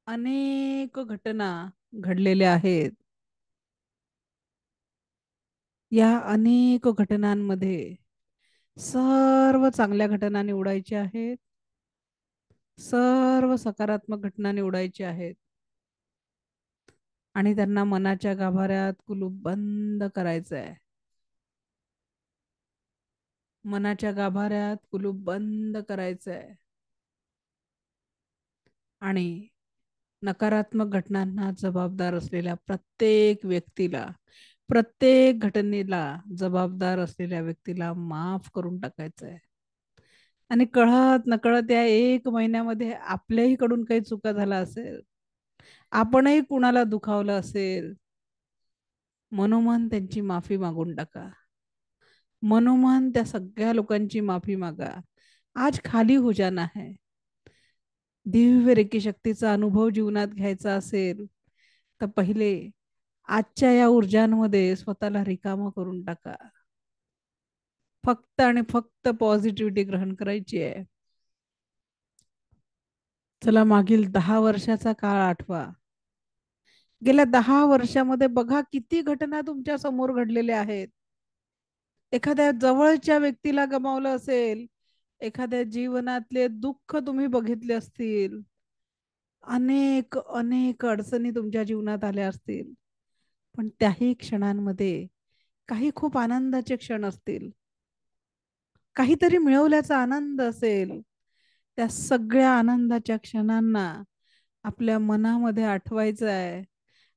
अनेक घटना घडलेल्या आहेत. या अनेक घटनांमध्ये सर्व चांगल्या घटना निवडायच्या आहेत. सर्व सकारात्मक घटना निवडायच्या आहेत. आणि त्यांना मनाच्या गाभाऱ्यात कुलूप बंद करायचं आहे. मनाच्या गाभाऱ्यात कुलूप बंद करायचं आहे. आणि नकारात्मक घटनांना जबाबदार असलेल्या प्रत्येक व्यक्तीला, प्रत्येक घटनेला जबाबदार असलेल्या व्यक्तीला माफ करून टाकायचं आहे. आणि कळत नकळत या 1 महिन्यामध्ये आपल्याही कडून काही चुका झाला असेल, आपणही कुणाला दुखावलं असेल, मनोमन त्यांची माफी मागून टाका. मनोमन त्या सगळ्या लोकांची माफी मागा. आज खाली हो जाना है. दिव्य रेकी शक्तीचा अनुभव जीवनात घ्यायचा असेल तर पहिले आजच्या या ऊर्जांमध्ये स्वतःला रिकामा करून टाका. फक्त आणि फक्त पॉझिटिव्हिटी ग्रहण करायची आहे. चला, मागील 10 वर्षाचा काळ आठवा. गेल्या 10 वर्षामध्ये बघा किती घटना तुमच्या समोर घडलेल्या आहेत. एखाद्या जवळच्या व्यक्तीला गमावलं असेल, एखाद्या जीवनातले दुःख तुम्ही बघितले असतील, अनेक अनेक अडचणी तुमच्या जीवनात आल्या असतील. पण त्याही क्षणांमध्ये काही खूप आनंदाचे क्षण असतील, काहीतरी मिळवल्याचा आनंद असेल. त्या सगळ्या आनंदाच्या क्षणांना आपल्या मनामध्ये आठवायचं आहे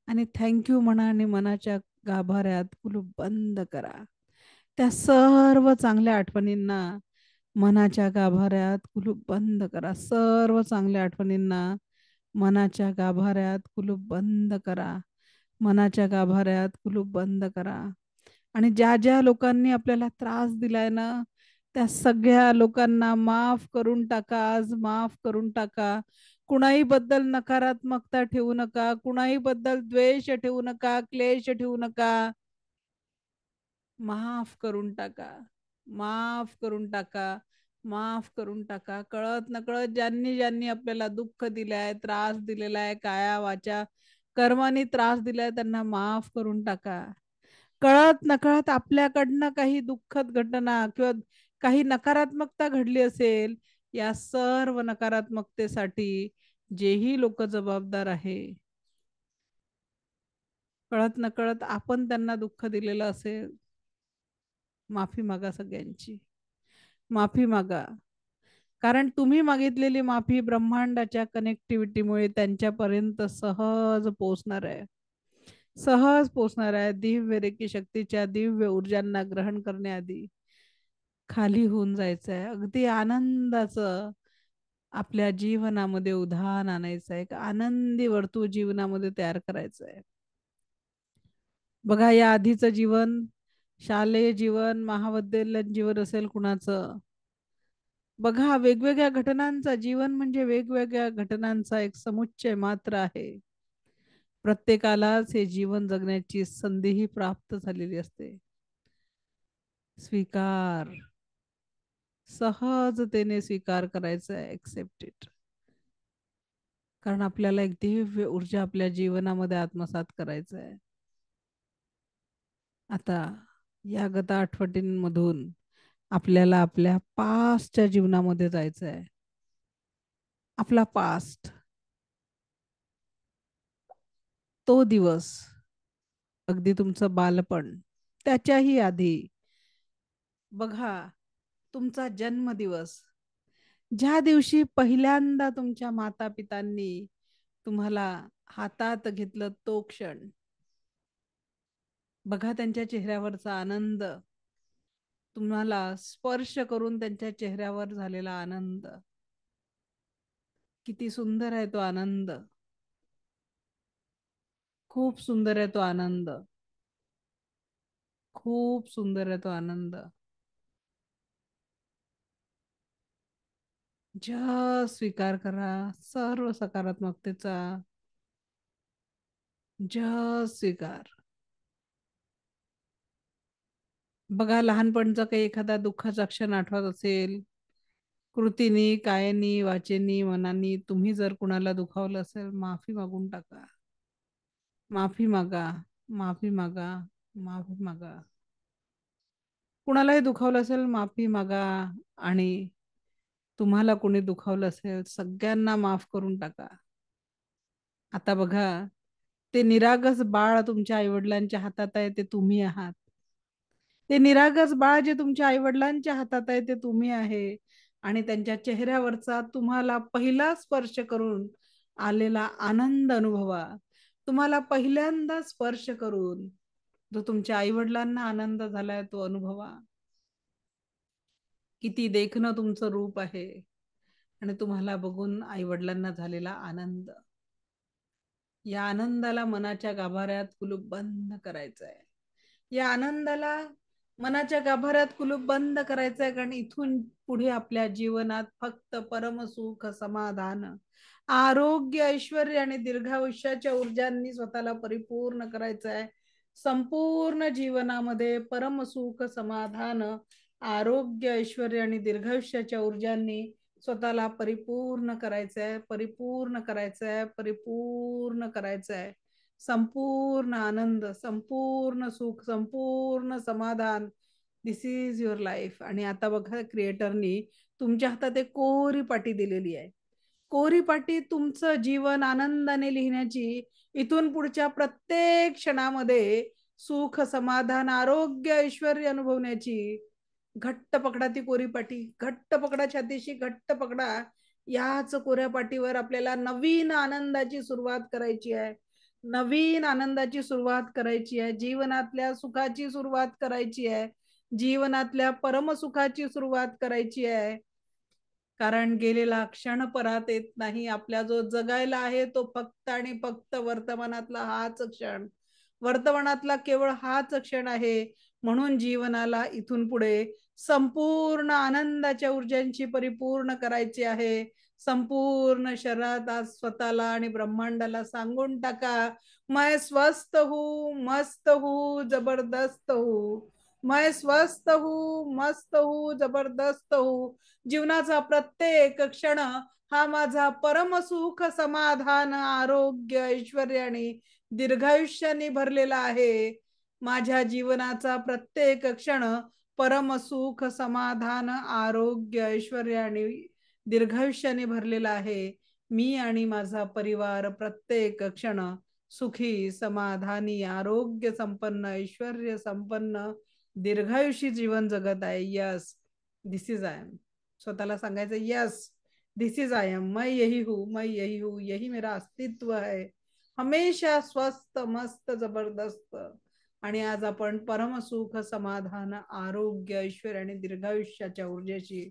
आणि थँक्यू म्हणा आणि मनाच्या गाभाऱ्यात कुलूप बंद करा. त्या सर्व चांगल्या आठवणींना मनाच्या गाभाऱ्यात कुलूप बंद करा. सर्व चांगल्या आठवणींना मनाच्या गाभाऱ्यात कुलूप बंद करा. मनाच्या गाभाऱ्यात कुलूप बंद करा. आणि ज्या ज्या लोकांनी आपल्याला त्रास दिलाय ना, त्या सगळ्या लोकांना माफ करून टाका. आज माफ करून टाका. कुणाही बद्दल नकारात्मकता ठेवू नका. कुणाही बद्दल द्वेष ठेवू नका. क्लेश ठेवू नका. माफ करून टाका. माफ करून टाका. माफ करून टाका. कळत नकळत ज्यांनी ज्यांनी आपल्याला दुःख दिलंय, त्रास दिलेला आहे, काया वाचा कर्माने त्रास दिलाय, त्यांना माफ करून टाका. कळत नकळत आपल्याकडनं काही दुःखद घटना किंवा काही नकारात्मकता घडली असेल, या सर्व नकारात्मकतेसाठी जेही लोक जबाबदार आहे, कळत नकळत आपण त्यांना दुःख दिलेलं असेल, माफी मागा सगळ्यांची. माफी मागा. कारण तुम्ही मागितलेली माफी ब्रह्मांडाच्या कनेक्टिव्हिटीमुळे त्यांच्यापर्यंत सहज पोहोचणार आहे. सहज पोचणार आहे. दिव्य रेकी शक्तीच्या दिव्य ऊर्जांना ग्रहण करण्याआधी खाली होऊन जायचं आहे. अगदी आनंदाचं आपल्या जीवनामध्ये उधाण आणायचं आहे. एक आनंदी वर्तुळ जीवनामध्ये तयार करायचं आहे. बघा, या आधीचं जीवन, शालेय जीवन, महाविद्यालयीन जीवन असेल कुणाचं, बघा वेगवेगळ्या घटनांचा, जीवन म्हणजे वेगवेगळ्या घटनांचा एक समुच्चय मात्र आहे. प्रत्येकालाच हे जीवन जगण्याची संधीही प्राप्त झालेली असते. स्वीकार, सहजतेने स्वीकार करायचा आहे. Accept it. कारण आपल्याला एक दिव्य ऊर्जा आपल्या जीवनामध्ये आत्मसात करायचं आहे. आता या गत आठवणींमधून आपल्याला आपल्या पास्टच्या जीवनामध्ये जायचं आहे. आपला पास्ट, तो दिवस, अगदी तुमचं बालपण, त्याच्याही आधी बघा तुमचा जन्मदिवस, ज्या दिवशी पहिल्यांदा तुमच्या माता पितांनी तुम्हाला हातात घेतलं तो क्षण, बघा त्यांच्या चेहऱ्यावरचा आनंद, तुम्हाला स्पर्श करून त्यांच्या चेहऱ्यावर झालेला आनंद, किती सुंदर आहे तो आनंद. खूप सुंदर आहे तो आनंद. खूप सुंदर आहे तो आनंद. जस्ट स्वीकार करा सर्व सकारात्मकतेचा. जस्ट स्वीकार. बघा, लहानपणचा काही एखादा दुःखाचा क्षण आठवत असेल, कृतीनी, कायानी, वाचेनी, मनानी तुम्ही जर कुणाला दुखावलं असेल, माफी मागून टाका. माफी मागा. माफी मागा. माफी मागा. कुणालाही दुखावलं असेल, माफी मागा. आणि तुम्हाला कोणी दुखावलं असेल, सगळ्यांना माफ करून टाका. आता बघा, ते निरागस बाळ तुमच्या आईवडिलांच्या हातात आहे, ते तुम्ही आहात. ते निरागस बाळ जे तुमच्या आईवडिलांच्या हातात आहे, ते तुम्ही आहे. आणि त्यांच्या चेहऱ्यावरचा तुम्हाला पहिला स्पर्श करून आलेला आनंद अनुभवा. तुम्हाला पहिल्यांदा स्पर्श करून जो तुमच्या आईवडिलांना आनंद झालाय, तो अनुभवा. किती देखणं तुमचं रूप आहे आणि तुम्हाला बघून आईवडिलांना झालेला आनंद. या आनंदाला मनाच्या गाभाऱ्यात कुलूप बंद करायचं आहे. या आनंदाला मनाच्या गाभाऱ्यात कुलूप बंद करायचं आहे. कारण इथून पुढे आपल्या जीवनात फक्त परमसुख, समाधान, आरोग्य, ऐश्वर्य आणि दीर्घायुष्याच्या ऊर्जांनी स्वतःला परिपूर्ण करायचं आहे. संपूर्ण जीवनामध्ये परमसुख, समाधान, आरोग्य, ऐश्वर्य आणि दीर्घायुष्याच्या ऊर्जांनी स्वतःला परिपूर्ण करायचं आहे. परिपूर्ण करायचं आहे. परिपूर्ण करायचं आहे. संपूर्ण आनंद, संपूर्ण सुख, संपूर्ण समाधान. दिस इज युअर लाईफ. आणि आता बघा क्रिएटरनी तुमच्या हातात एक कोरी पाटी दिलेली आहे. कोरी पाटी तुमचं जीवन आनंदाने लिहिण्याची, इथून पुढच्या प्रत्येक क्षणामध्ये सुख, समाधान, आरोग्य, ऐश्वर्य अनुभवण्याची. घट्ट पकडा ती कोरी पाटी, घट्ट पकडा, छातीशी घट्ट पकडा. याच कोऱ्या पाटीवर आपल्याला नवीन आनंदाची सुरुवात करायची आहे. नवीन आनंदाची सुरुवात करायची आहे. जीवनातल्या सुखाची सुरुवात करायची आहे. जीवनातल्या परमसुखाची सुरुवात करायची आहे. कारण गेलेला क्षण परत येत नाही. आपल्या जो जगायला आहे तो फक्त आणि फक्त वर्तमानातला हाच क्षण, वर्तमानातला केवळ हाच क्षण आहे. म्हणून जीवनाला इथून पुढे संपूर्ण आनंदाच्या ऊर्जांची परिपूर्ण करायची आहे. संपूर्ण शरीरात आज स्वतःला आणि ब्रह्मांडाला सांगून टाका, मैं स्वस्थ हूँ, मस्त हूँ, जबरदस्त हूँ. मैं स्वस्थ हूँ, मस्त हूँ, जबरदस्त हूँ. जीवनाचा प्रत्येक क्षण हा माझा परमसुख, समाधान, आरोग्य, ऐश्वर्य आणि दीर्घायुष्याने भरलेला आहे. माझ्या जीवनाचा प्रत्येक क्षण परमसुख, समाधान, आरोग्य, ऐश्वर्य आणि दीर्घायुष्याने भरलेला आहे. मी आणि माझा परिवार प्रत्येक क्षण सुखी, समाधानी, आरोग्य संपन्न, ऐश्वर्य संपन्न, दीर्घायुषी जीवन जगत आहे. Yes, this is I am. स्वतःला सांगायचं, yes this is I am, मैं यही हूँ, मैं यही हूँ, यही मेरा अस्तित्व है. हमेशा स्वस्थ, मस्त, जबरदस्त. आणि आज आपण परमसुख, समाधान, आरोग्य, ऐश्वर्य आणि दीर्घायुष्याच्या ऊर्जेशी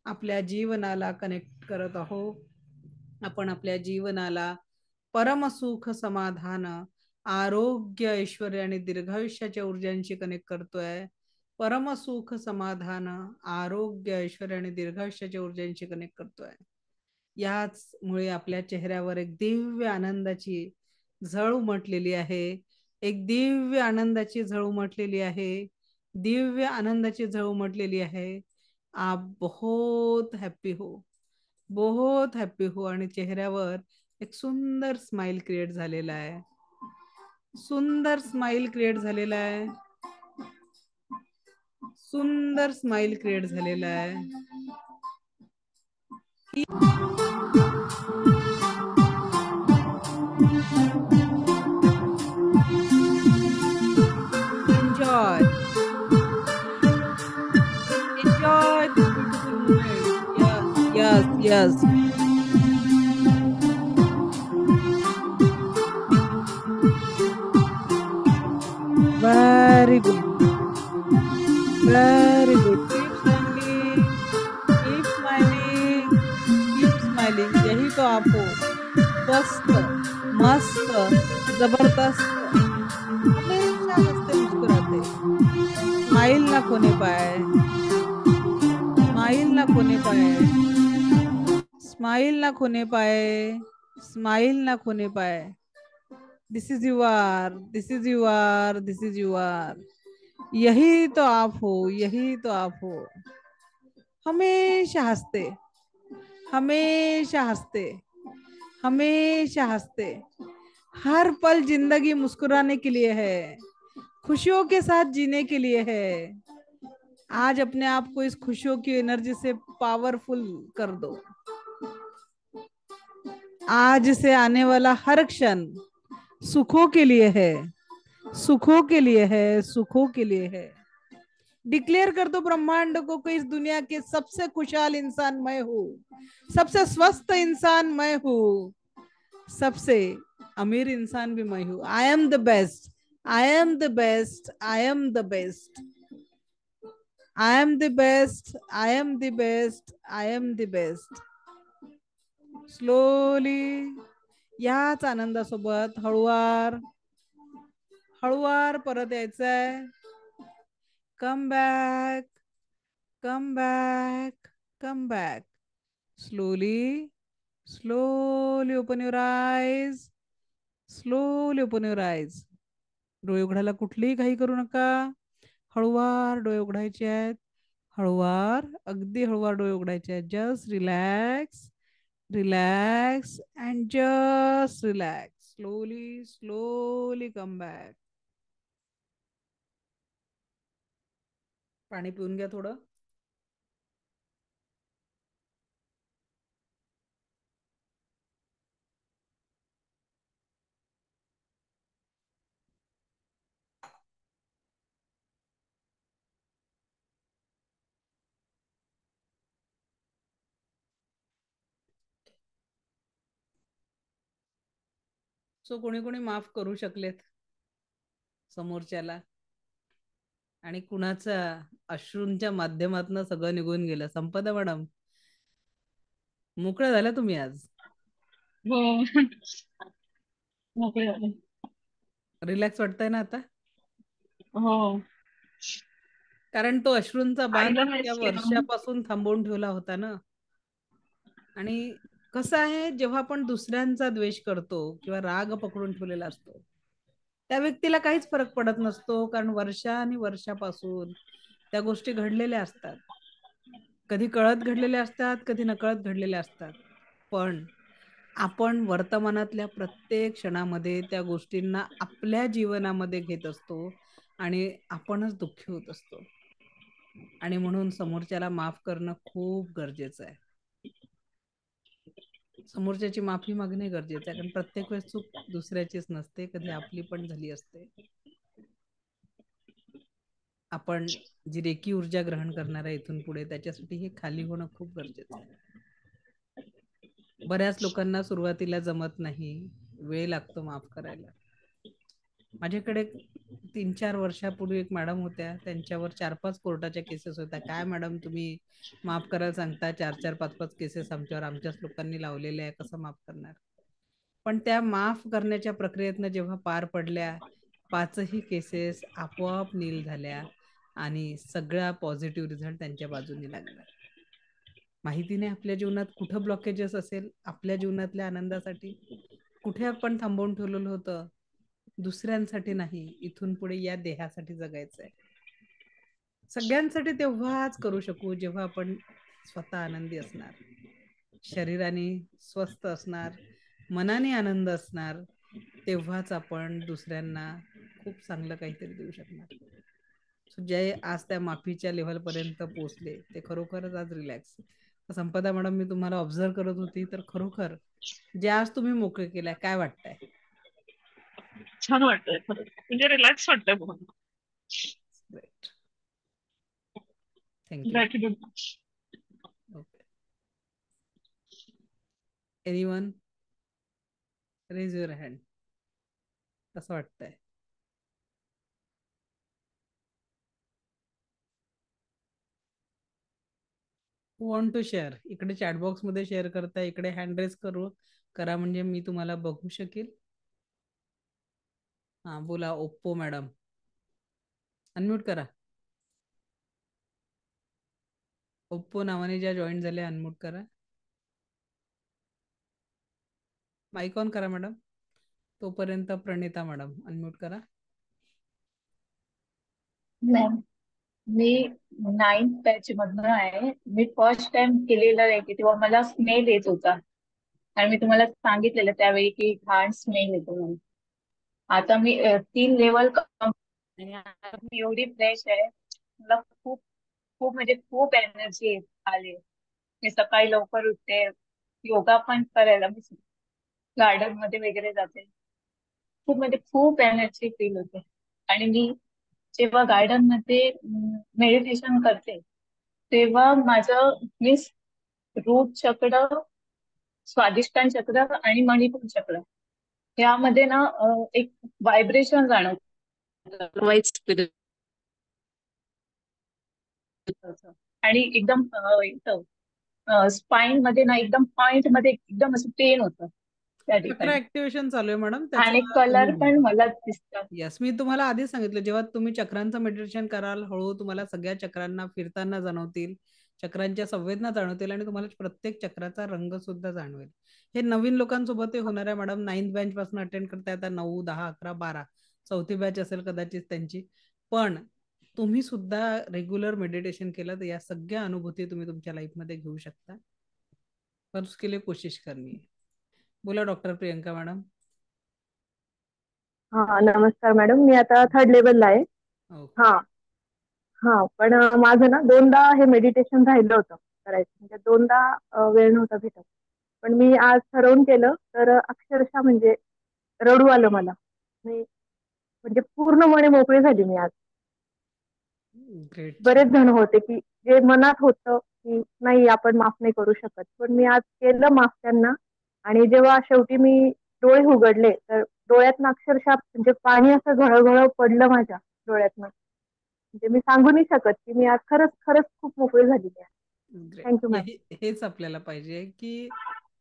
आपल्या जीवनाला कनेक्ट करत आहोत. आपण आपल्या जीवनाला परमसुख, समाधान, आरोग्य, ऐश्वर्य आणि दीर्घायुष्याच्या ऊर्जांशी कनेक्ट करतोय. परमसुख, समाधान, आरोग्य, ऐश्वर्य आणि दीर्घायुष्याच्या ऊर्जांशी कनेक्ट करतोय. याचमुळे आपल्या चेहऱ्यावर एक दिव्य आनंदाची झळ उमटलेली आहे. एक दिव्य आनंदाची झळ उमटलेली आहे. दिव्य आनंदाची झळ उमटलेली आहे. आप बहुत हैप्पी हो, बहुत हैप्पी हो. आणि चेहऱ्यावर एक सुंदर स्माइल क्रिएट झालेला आहे. सुंदर स्माइल क्रिएट झालेला आहे. सुंदर स्माइल क्रिएट झालेला आहे. Enjoy. Enjoy this beautiful moment. Yes, yes, yes. Very good. Very good. Keep smiling. Keep smiling. Keep smiling. यही तो आप हो. स्वस्थ, मस्त, जबरदस्त, हमेशा हंसते मुस्कुराते. स्माइल ना खोने पाए, स्माइल ना खोने पाए, स्माइल ना खोने पाए, स्माइल ना खोने पाए. This is you are, this is you are, this is you are. यही तो आप हो, यही तो आप हो. हमेशा हंसते, हमेशा हंसते, हमेशा हंसते. हर पल जिंदगी मुस्कुराने के लिए है, खुशियों के साथ जीने के लिए है. आज अपने आप को इस खुशियों की एनर्जी से पावरफुल कर दो. आज से आने वाला हर क्षण सुखों के लिए है, सुखों के लिए है, सुखों के लिए है. डिक्लेयर कर दो ब्रह्मांड को कि इस दुनिया के सबसे खुशहाल इंसान मैं हूँ, सबसे स्वस्थ इंसान मैं हूँ, सबसे अमीर इंसान भी मैं हूँ. I am the best, I am the best, I am the best, I am the best, I am the best, I am the best. Slowly याच आनंदासोबत हळूवार हळूवार परत यायचंय. Come back, come back, come back. Slowly, slowly open your eyes, slowly open your eyes. डोळे उघडायला कुठलीही घाई करू नका. हळूवार डोळे उघडायचे आहेत. हळूवार, अगदी हळूवार डोळे उघडायचे आहेत. Just relax, relax and just relax. slowly, slowly come back. पाणी पिऊन घ्या थोडं. सो कोणी कोणी माफ करू शकलेत समोरच्याला, आणि कुणाचा अश्रूंच्या माध्यमातून सगळं निघून गेलं. संपदा मॅडम, मोकळ्या झाल्या तुम्ही आज. हो. मोकळे झाले. रिलॅक्स वाटतंय ना आता? हो. कारण तो अश्रूंचा बांध आईला त्या मिस केलं. वर्षापासून थांबवून ठेवला होता ना. आणि कसं आहे, जेव्हा आपण दुसऱ्यांचा द्वेष करतो किंवा राग पकडून ठेवलेला असतो, त्या व्यक्तीला काहीच फरक पडत नसतो, कारण वर्षा आणि वर्षापासून त्या गोष्टी घडलेल्या असतात. कधी कळत घडलेल्या असतात, कधी नकळत घडलेल्या असतात. पण आपण वर्तमानातल्या प्रत्येक क्षणामध्ये त्या गोष्टींना आपल्या जीवनामध्ये घेत असतो आणि आपणच दुःखी होत असतो. आणि म्हणून समोरच्याला माफ करणं खूप गरजेचं आहे. समोरच्याची माफी मागणे गरजेचं आहे, कारण प्रत्येक वेळेस चूक दुसऱ्याचीच नसते, कधी आपली पण झाली असते. आपण जी रेकी ऊर्जा ग्रहण करणार आहे इथून पुढे, त्याच्यासाठी हे खाली होणं खूप गरजेचं आहे. बऱ्याच लोकांना सुरुवातीला जमत नाही, वेळ लागतो माफ करायला. माझ्याकडे 3-4 वर्षापूर्वी एक मॅडम होत्या, त्यांच्यावर 4-5 कोर्टाच्या केसेस होत्या. काय मॅडम तुम्ही माफ करायला सांगता, 4-4, 5-5 केसेस आमच्यावर आमच्याच लोकांनी लावलेल्या आहे, कसं माफ करणार? पण त्या माफ करण्याच्या प्रक्रियेतनं जेव्हा पार पडल्या, 5ही केसेस आपोआप नील झाल्या आणि सगळा पॉझिटिव्ह रिझल्ट त्यांच्या बाजूने लागला. माहिती नाही आपल्या जीवनात कुठं ब्लॉकेजेस असेल, आपल्या जीवनातल्या आनंदासाठी कुठे आपण थांबवून ठेवलेलं होतं. दुसऱ्यांसाठी नाही, इथून पुढे या देहासाठी जगायचंय. सगळ्यांसाठी तेव्हाच करू शकू जेव्हा आपण स्वतः आनंदी असणार, शरीराने स्वस्थ असणार, मनाने आनंद असणार. तेव्हाच आपण दुसऱ्यांना खूप चांगलं काहीतरी देऊ शकणार. जे आज त्या माफीच्या लेव्हल पर्यंत पोहोचले ते खरोखरच आज रिलॅक्स. संपदा मॅडम, मी तुम्हाला ऑब्झर्व करत होती, तर खरोखर जे आज तुम्ही मोकळे केलाय, काय वाटतंय? छान वाटतंय खरंच. म्हणजे रिलॅक्स वाटतंय बहुत. Great, thank you. Gratitude. Okay, anyone raise your hand. कसं वाटतंय? Want to share? इकडे चॅटबॉक्स मध्ये शेअर करता, इकडे हँड रेज करा, म्हणजे मी तुम्हाला बघू शकेल. हा बोला, ओप्पो मॅडम, अनम्यूट करा. ओप्पो नावाने ज्या जॉईन झाल्या, अनम्यूट करा. माईक ऑन करा मॅडम. तोपर्यंत प्रणिता मॅडम, अनम्यूट करा. मॅम, मी 9th बॅच मधनं आहे. मी फर्स्ट टाइम केलेलं आहे की तेव्हा मला स्मेल येत होता आणि मी तुम्हाला सांगितलेलं त्यावेळी की घाण स्मेल येतो म्हणून. आता मी 3 लेवल आणि आता मी एवढी फ्रेश आहे. मला खूप खूप म्हणजे खूप एनर्जी आली. मी सकाळी लवकर उठते, योगा पण करायला मी गार्डन मध्ये वगैरे जाते. खूप म्हणजे खूप एनर्जी फील होते. आणि मी जेव्हा गार्डन मध्ये मेडिटेशन करते तेव्हा माझं मीन्स रूट चक्र, स्वादिष्टान चक्र आणि मणिपूर चक्र यामध्ये ना एक व्हायब्रेशन जाणवतं आणि एकदम स्पाइन मध्ये ना एकदम पॉइंट मध्ये एकदम असं पेन होतं त्या चक्र ठिकाणी. ऍक्टिव्हेशन चालू आहे मॅडम, आणि त्याचा कलर पण मला दिसतात. यस, मी तुम्हाला आधीच सांगितलं, जेव्हा तुम्ही चक्रांचं मेडिटेशन कराल, हळूहळू तुम्हाला सगळ्या चक्रांना फिरताना जाणवतील, चक्रांच्या संवेदना जाणवतील आणि तुम्हाला प्रत्येक चक्राचा रंग सुद्धा जाणवेल. हे नवीन लोकांसोबत होणार आहे मॅडम. 9th बँच पासून अटेंड करता येतात, 9, 10, 11, 12 चौथी बॅच असेल कदाचित त्यांची. पण तुम्ही सुद्धा रेग्युलर मेडिटेशन केलं तर या सगळ्या अनुभूती तुम्ही तुमच्या लाईफमध्ये घेऊ शकता. पर उसके लिए कोशिश करनी है. बोला डॉक्टर प्रियंका मॅडम. हा नमस्कार मॅडम, मी आता 3rd लेवलला आहे. ओके. हा हा पण माझं ना 2दा हे मेडिटेशन राहिलं होतं करायचं, म्हणजे 2दा वेळ नव्हता भेटत. पण मी आज ठरवून केलं तर अक्षरशः म्हणजे रडू आलं मला. मी म्हणजे पूर्णपणे मोकळी झाली मी आज. ग्रेट. बरेच जण होते की जे मनात होतं की नाही आपण माफ नाही करू शकत, पण मी आज केलं माफ त्यांना. आणि जेव्हा शेवटी मी डोळे उघडले तर डोळ्यातनं अक्षरशः म्हणजे पाणी असं घळघळ पडलं माझ्या डोळ्यातनं. म्हणजे मी सांगू नाही शकत की मी आज खरंच खरंच खूप मोकळी झालेली आहे. ग्रेट. Thank you ma'am. हेच आपल्याला पाहिजे की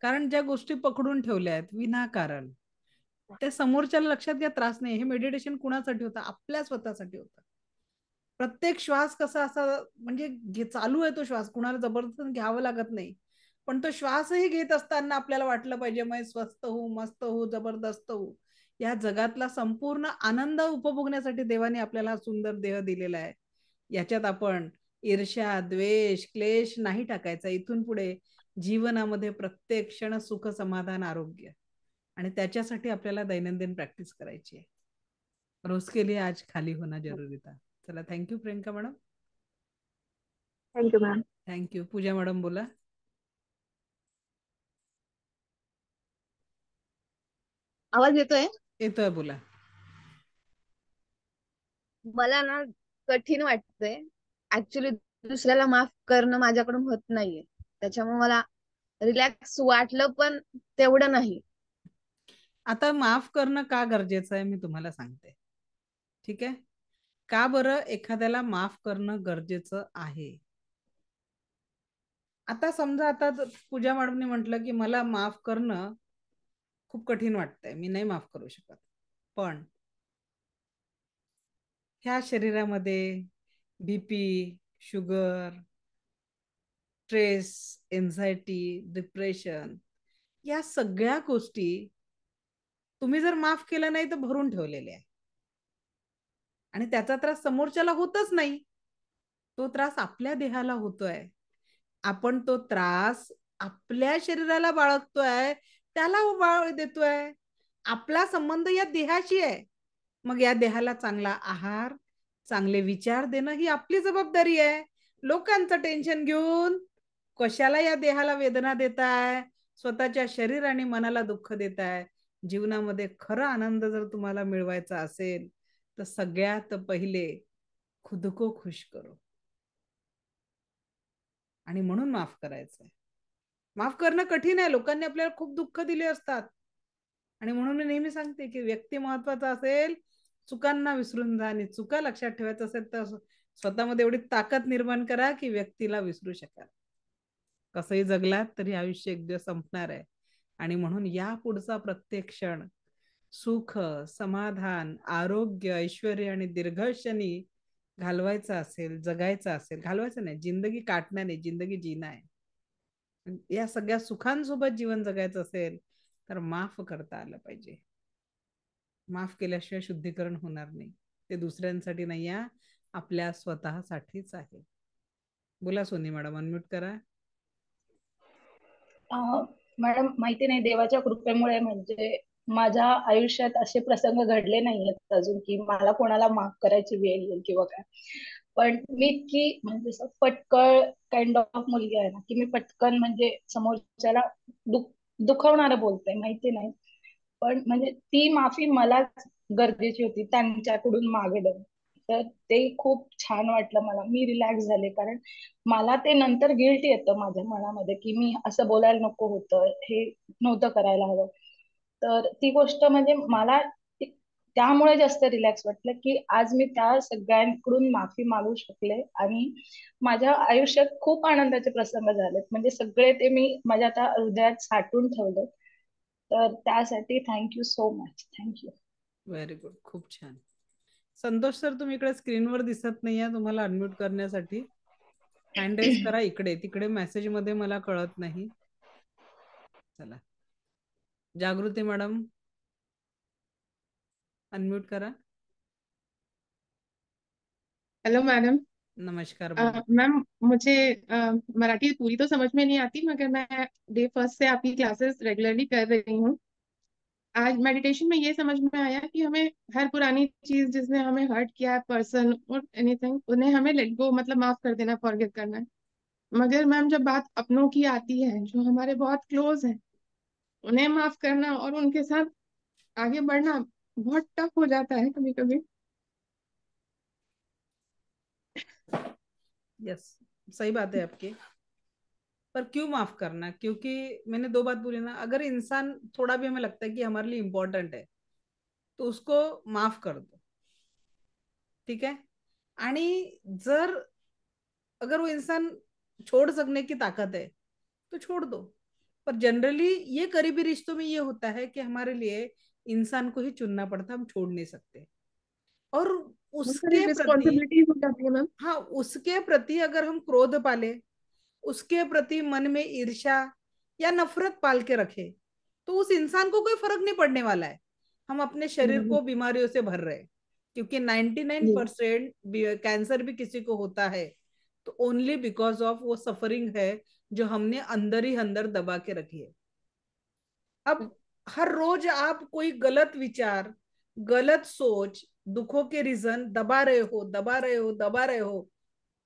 कारण ज्या गोष्टी पकडून ठेवल्या आहेत विनाकारण त्या समोरच्याला लक्षात घ्या त्रास नाही. हे मेडिटेशन कुणासाठी होतं? आपल्या स्वतःसाठी होतं. प्रत्येक श्वास कसा असा म्हणजे चालू आहे तो श्वास, कुणाला जबरदस्त घ्यावं लागत नाही. पण तो श्वासही घेत असताना आपल्याला वाटलं पाहिजे मैं स्वस्थ हो, मस्त हो, जबरदस्त हो. या जगातला संपूर्ण आनंद उपभोगण्यासाठी देवाने आपल्याला सुंदर देह दिलेला आहे. याच्यात आपण ईर्ष्या, द्वेष, क्लेश नाही टाकायचा. इथून पुढे जीवनामध्ये प्रत्येक क्षण सुख, समाधान, आरोग्य आणि त्याच्यासाठी आपल्याला दैनंदिन प्रॅक्टिस करायची आहे. रोज के लिए आज खाली होना जरुरी था. चला, thank you Priyanka madam. Thank you ma'am. Thank you. Pooja madam बोला. आवाज येतोय? येतोय, बोला. मला ना कठीण वाटतंय ऍक्च्युली. दुसऱ्याला माफ करणं माझ्याकडून होत नाहीये, त्याच्यामुळे मला रिलॅक्स वाटलं पण तेवढं नाही. आता माफ करणं का गरजेचं आहे मी तुम्हाला सांगते. ठीक आहे? का बरं एखाद्याला माफ करणं गरजेचं आहे? आता समजा आता पूजा मॅडमने म्हटलं की मला माफ करणं खूप कठीण वाटतंय, मी नाही माफ करू शकत. पण ह्या शरीरामध्ये BP, sugar, stress, anxiety, depression या सगळ्या गोष्टी तुम्ही जर माफ केलं नाही तर भरून ठेवलेले आहे आणि त्याचा त्रास समोरच्याला होतच नाही. तो त्रास आपल्या देहाला होतोय. आपण तो त्रास आपल्या शरीराला बाळगतोय, त्याला बाळ देतोय. आपला संबंध या देहाशी आहे. मग या देहाला चांगला आहार, चांगले विचार देणं ही आपली जबाबदारी आहे. लोकांचं टेन्शन घेऊन कशाला या देहाला वेदना देताय? स्वतःच्या शरीर आणि मनाला दुःख देताय. जीवनामध्ये खरा आनंद जर तुम्हाला मिळवायचा असेल तर सगळ्यात पहिले खुद को खुश करो. आणि म्हणून माफ करायचंय. माफ करणं कठीण आहे. लोकांनी आपल्याला खूप दुःख दिले असतात आणि म्हणून मी नेहमी सांगते की व्यक्ती महत्वाचा असेल, चुकांना विसरून जा. आणि चुका लक्षात ठेवायचं असेल तर स्वतःमध्ये एवढी ताकद निर्माण करा की व्यक्तीला विसरू शकाल. कसंही जगलात तरी आयुष्य एक दिवस संपणार आहे आणि म्हणून या पुढचा प्रत्येक क्षण सुख, समाधान, आरोग्य, ऐश्वर आणि दीर्घायुष्याने घालवायचा असेल, जगायचा असेल, घालवायचं नाही, जिंदगी काटणं नाही, जिंदगी जीना आहे. या सगळ्या सुखांसोबत जीवन जगायचं असेल तर माफ करता आलं पाहिजे. माफ केल्याशिवाय शुद्धीकरण होणार नाही. ते दुसऱ्यांसाठी नाही आहे, आपल्या स्वतःसाठीच आहे. बोला सोनी मॅडम, अनम्यूट करा. मॅडम माहिती नाही, देवाच्या कृपेमुळे म्हणजे माझ्या आयुष्यात असे प्रसंग घडले नाहीयेत अजून की मला कोणाला माफ करायची वेळ येईल किंवा काय. पण मी इतकी म्हणजे पटकळ काइंड ऑफ मुलगी आहे ना की मी पटकन म्हणजे समोरच्याला दुखवणारं बोलते, माहिती नाही. पण म्हणजे ती माफी मलाच गरजेची होती त्यांच्याकडून मागणं. तर ते खूप छान वाटलं मला. मी रिलॅक्स झाले, कारण मला ते नंतर गिल्ट येतं माझ्या मनामध्ये की मी असं बोलायला नको होतं, हे नव्हतं करायला हवं. तर ती गोष्ट म्हणजे मला त्यामुळे जास्त रिलॅक्स वाटलं की आज मी त्या सगळ्यांकडून माफी मागू शकले आणि माझ्या आयुष्यात खूप आनंदाचे प्रसंग झालेत. म्हणजे सगळे ते मी माझ्या आता हृदयात साठवून ठेवले. तर त्यासाठी thank you so much. Thank you. Very good, खूप छान. संतोष सर, तुम्ही इकडे स्क्रीनवर दिसत नाहीये, तुम्हाला अनम्यूट करण्यासाठी हँड रेस करा. इकडे तिकडे मेसेज मध्ये मला कळत नाही. चला, जागृती मॅडम अनम्यूट करा. Hello madam. नमस्कार, बोलिए। मैम मुझे मराठी पूरी तो समझ में नहीं आती, मगर मैं डे 1 से आपकी क्लासेस रेगुलरली कर रही हूँ। आज मेडिटेशन में ये समझ में आया कि हमें हर पुरानी चीज जिसने हमें हर्ट किया है, पर्सन और एनीथिंग, उन्हें हमें लेट गो, मतलब माफ कर देना, फॉरगिव करना है। मगर मैम जब बात अपनों की आती है जो हमारे बहुत क्लोज है, उन्हें माफ करना और उनके साथ आगे बढ़ना बहुत टफ हो जाता है कभी कभी। यस, सही बात है आपकी। पर क्यों माफ करना? क्योंकि मैंने दो बात बोली ना, अगर इंसान थोड़ा भी हमें लगता है कि हमारे लिए इम्पोर्टंट है तो उसको माफ कर दो, ठीक है। आणि जर अगर वो इंसान छोड़ सकने की ताकत है तो छोड़ दो। पर जनरली ये करीबी रिश्तों में ये होता है कि हमारे लिए इंसान को ही चुनना पड़ता, हम छोड़ नहीं सकते। और बहुत सारी उसके प्रति, रिस्पॉन्सिबिलिटीज हो जाती है मैम। हाँ, उसके प्रति अगर हम क्रोध पाले, उसके प्रति मन में ईर्ष्या या नफरत पाल के रखे, तो उस इंसान को कोई फर्क नहीं पड़ने वाला है। हम अपने शरीर को बीमारियों से भर रहे हैं, क्योंकि 99% कैंसर भी किसी को होता है तो ओनली बिकॉज ऑफ वो सफरिंग है जो हमने अंदर ही अंदर दबा के रखी है। अब हर रोज आप कोई गलत विचार, गलत सोच, दुखों के रीजन दबा रहे हो, दबा रहे हो, दबा रहे हो,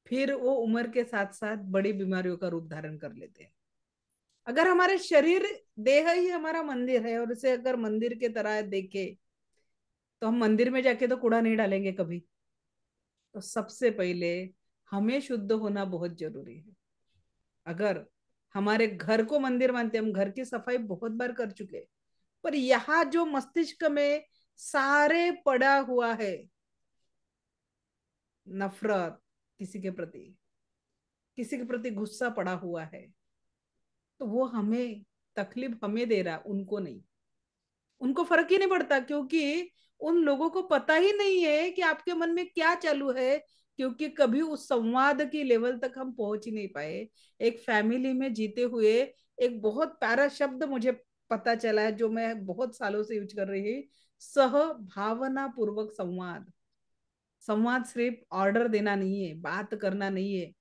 फिर वो उम्र के साथ साथ बड़ी बीमारियों का रूप धारण कर लेते हैं। अगर हमारे शरीर, देह ही हमारा मंदिर है और इसे अगर मंदिर के तरह देखे तो हम मंदिर में जाके तो कूड़ा नहीं डालेंगे कभी। तो सबसे पहले हमें शुद्ध होना बहुत जरूरी है। अगर हमारे घर को मंदिर मानते, हम घर की सफाई बहुत बार कर चुके, पर यहाँ जो मस्तिष्क में सारे पड़ा हुआ है नफरत, किसी के प्रति, किसी के प्रति गुस्सा पड़ा हुआ है, तो वो हमें तकलीफ हमें दे रहा, उनको नहीं। उनको फर्क ही नहीं पड़ता, क्योंकि उन लोगों को पता ही नहीं है कि आपके मन में क्या चालू है, क्योंकि कभी उस संवाद की लेवल तक हम पहुंच ही नहीं पाए। एक फैमिली में जीते हुए एक बहुत प्यारा शब्द मुझे पता चला है जो मैं बहुत सालों से यूज कर रही हूँ, सह भावना पूर्वक संवाद। संवाद सिर्फ ऑर्डर देना नहीं है, बात करना नहीं है।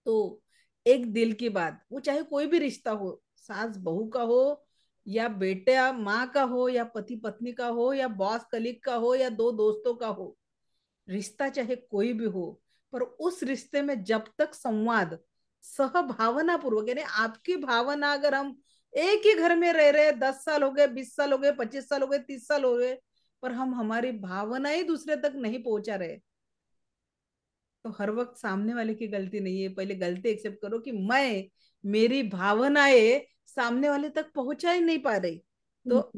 तो एक दिल की बात, वो चाहे कोई भी रिश्ता हो, सास बहू का हो या बेटा माँ का हो या पति पत्नी का हो या बॉस कलीग का हो या दो दोस्तों का हो, रिश्ता चाहे कोई भी हो, पर उस रिश्ते में जब तक संवाद सहभावना पूर्वक, यानी आपकी भावना, अगर हम एक ही घर में रह रहे, 10 साल हो गए, 20 साल हो गए, 25 साल हो गए, 30 साल हो गए, पर हम हमारी भावनाएं दूसरे तक नहीं पहुंचा रहे, तो हर वक्त सामने वाले की गलती नहीं है। पहले गलती एक्सेप्ट करो कि मैं, मेरी भावनाएं सामने वाले तक पहुंचा ही नहीं पा रही, तो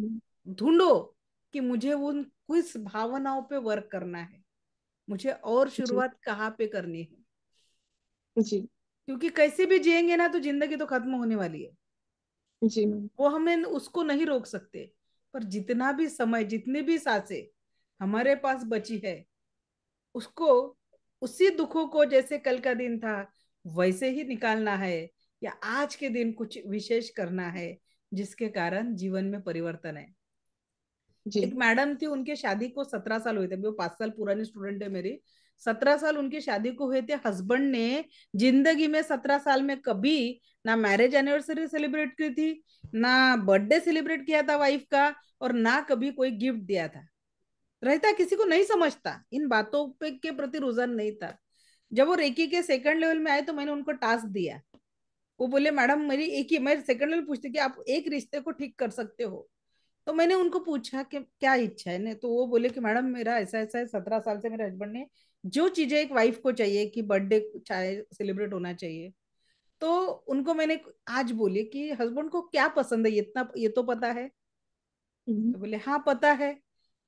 ढूंढो कि मुझे उन किस भावनाओं पे वर्क करना है, मुझे और जी शुरुआत कहाँ पे करनी है। जी क्योंकि कैसे भी जिएंगे ना तो जिंदगी तो खत्म होने वाली है, जी मैम। वो हमें उसको नहीं रोक सकते। पर जितना भी समय, जितनी भी सांसें हमारे पास बची है, उसको, उसी दुखों को, जैसे कल का दिन था वैसे ही निकालना है, या आज के दिन कुछ विशेष करना है जिसके कारण जीवन में परिवर्तन है। जी एक मैडम थी, उनके शादी को 17 साल हुए थे, वो 5 साल पुरानी स्टूडेंट है मेरी। 17 साल उनकी शादी को हुए थे। हस्बैंड ने जिंदगी में 17 साल में कभी ना मैरिज एनिवर्सरी सेलिब्रेट की थी, ना बर्थडे सेलिब्रेट किया था वाइफ का, और ना कभी कोई गिफ्ट दिया था। रहता किसी को नहीं समझता, इन बातों पे के प्रति रुझान नहीं था। जब वो रेकी के सेकंड लेवल में आए तो मैंने उनको टास्क दिया। वो बोले मैडम मेरी एक ही, मैं सेकंड लेवल पूछती कि आप एक रिश्ते को ठीक कर सकते हो, तो मैंने उनको पूछा कि क्या इच्छा है ने, तो वो बोले कि मैडम मेरा ऐसा ऐसा है, 17 साल से मेरे हस्बैंड ने जो चीजें एक वाइफ को चाहिए कि बर्थडे चाहे सेलिब्रेट होना चाहिए, तो उनको मैंने आज बोली कि हस्बैंड को क्या पसंद है, इतना ये तो पता है? तो बोले हाँ पता है।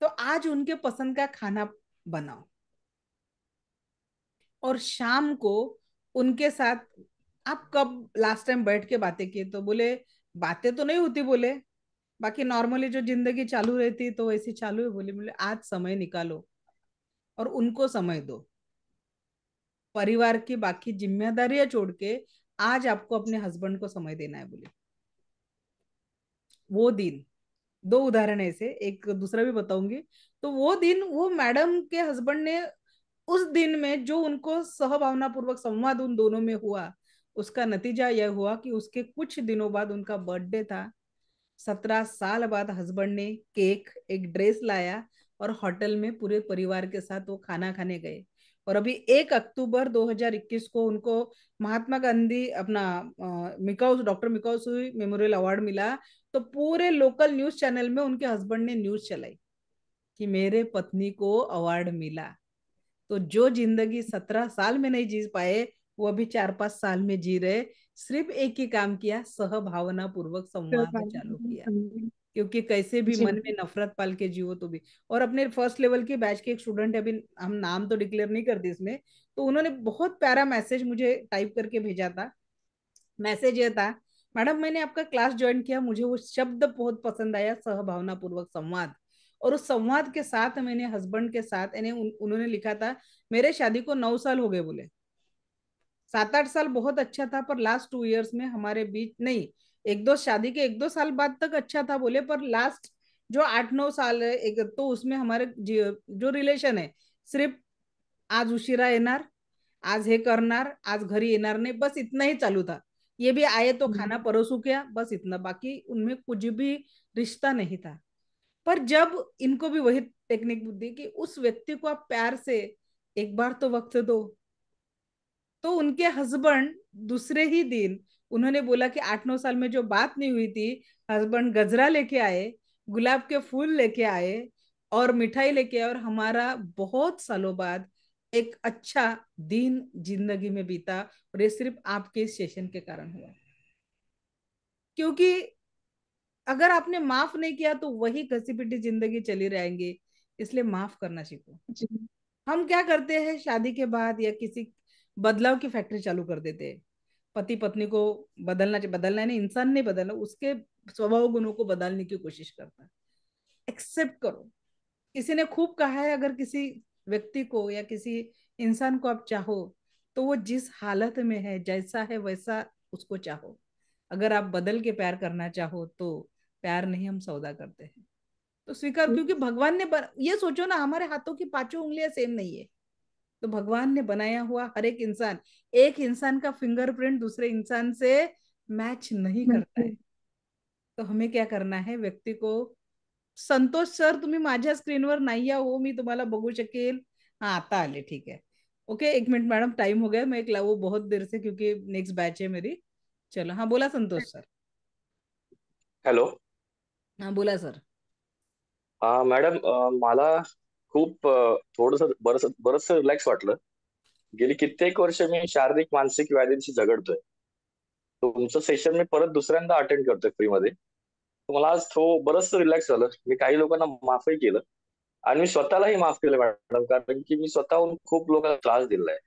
तो आज उनके पसंद का खाना बनाओ और शाम को उनके साथ, आप कब लास्ट टाइम बैठ के बातें की? तो बोले बातें तो नहीं होती, बोले बाकी नॉर्मली जो जिंदगी चालू रहती है तो वैसी चालू है। बोली बोले आज समय निकालो और उनको समय दो, परिवार की बाकी जिम्मेदारियां छोड़ के आज आपको अपने हस्बैंड को समय देना है। बोले वो दिन, दो उदाहरण ऐसे, एक दूसरा भी बताऊंगी। तो वो दिन, वो मैडम के हस्बैंड ने उस दिन में जो उनको सहभावना पूर्वक संवाद उन दोनों में हुआ, उसका नतीजा यह हुआ कि उसके कुछ दिनों बाद उनका बर्थडे था। 17 साल बाद हस्बैंड ने केक, एक ड्रेस लाया और होटल में पूरे परिवार के साथ वो खाना खाने गए। और अभी 1 अक्टूबर 2021 को उनको महात्मा गांधी अपना मिकाउ डॉक्टर मिकाउ सुई मेमोरियल अवार्ड मिला। तो पूरे लोकल न्यूज चैनल में उनके हस्बैंड ने न्यूज चलाई कि मेरे पत्नी को अवार्ड मिला। तो जो जिंदगी 17 साल में नहीं जी पाए वो अभी 4-5 साल में जी रहे। सिर्फ एक ही काम किया, सहभावना पूर्वक संवाद चालू किया। क्योंकि कैसे भी जी मन में नफरत पाल के जियो तो भी। और अपने फर्स्ट लेवल के बैच के एक स्टूडेंट है, अभी हम नाम तो डिक्लेयर नहीं करते इसमें, तो उन्होंने बहुत प्यारा मैसेज मुझे टाइप करके भेजा था। मैसेज ये था, मैडम मैंने आपका क्लास ज्वाइन किया, मुझे वो शब्द बहुत पसंद आया, सहभावना पूर्वक संवाद। और उस संवाद के साथ मैंने हस्बैंड के साथ यानी उन्होंने लिखा था, मेरे शादी को 9 साल हो गए बोले, 7-8 साल बहुत अच्छा था, पर लास्ट 2 इयर्स में हमारे बीच नहीं, एक दो शादी के 1-2 साल बाद तक अच्छा था बोले, पर लास्ट जो 8-9 साल है एक तो उसमें हमारे जो रिलेशन है सिर्फ आज उशिरा येणार, आज हे करणार, आज घरी येणार नाही, बस इतना ही चालू था। ये भी आए तो खाना परोसू क्या, बस इतना, बाकी उनमें कुछ भी रिश्ता नहीं था। पर जब इनको भी वही टेक्निक बुद्धि कि उस व्यक्ति को आप प्यार से एक बार तो वक्त दो, तो उनके हस्बैंड दूसरे ही दिन उन्होंने बोला कि 8-9 साल में जो बात नहीं हुई थी, हस्बैंड गजरा लेके आए, गुलाब के फूल लेके आए और मिठाई लेके आए, और हमारा बहुत सालों बाद एक अच्छा दिन जिंदगी में बीता। और ये सिर्फ आपके सेशन के कारण हुआ, क्योंकि अगर आपने माफ नहीं किया तो वही घसी पिटी जिंदगी चली रहेंगी। इसलिए माफ करना सीखो। जी हम क्या करते हैं शादी के बाद या किसी बदलाव की फैक्ट्री चालू कर देते हैं। पति पत्नी को बदलना नहीं, इंसान नहीं बदलना, उसके स्वभाव गुणों को बदलने की कोशिश करता है। एक्सेप्ट करो। किसी ने खूब कहा है, अगर किसी व्यक्ति को या किसी इंसान को आप चाहो तो वो जिस हालत में है, जैसा है वैसा उसको चाहो। अगर आप बदल के प्यार करना चाहो तो प्यार नहीं, हम सौदा करते हैं। तो स्वीकार, क्योंकि भगवान ने ये सोचो ना, हमारे हाथों की 5 उंगलियां सेम नहीं है। तो भगवान ने बनाया हुआ हर एक इंसान, एक इंसान का फिंगरप्रिंट दूसरे इंसान से मैच नहीं करता है। तो हमें क्या करना है, व्यक्ति को संतोष सर तुम्ही माझ्या स्क्रीनवर नाही हो, मी तुम्हाला बघू शकेल, हाँ आता आले, ठीक है, ओके 1 मिनट मैडम, टाइम हो गया, मैं एक वो बहुत देर से, क्योंकि नेक्स्ट बैच है मेरी। चलो, हाँ बोला संतोष सर। हॅलो. हाँ बोला सर। मॅडम, मला खूप थोडस बरंच रिलॅक्स वाटलं. गेली कित्येक वर्ष मी शारीरिक मानसिक व्याधींशी झगडतोय. तुमचं सेशन मी परत दुसऱ्यांदा अटेंड करतोय फ्रीमध्ये. तर मला आज बरंच रिलॅक्स झालं. मी काही लोकांना माफही केलं आणि मी स्वतःलाही माफ केलं मॅडम, कारण की मी स्वतःहून खूप लोकांना त्रास दिलाय.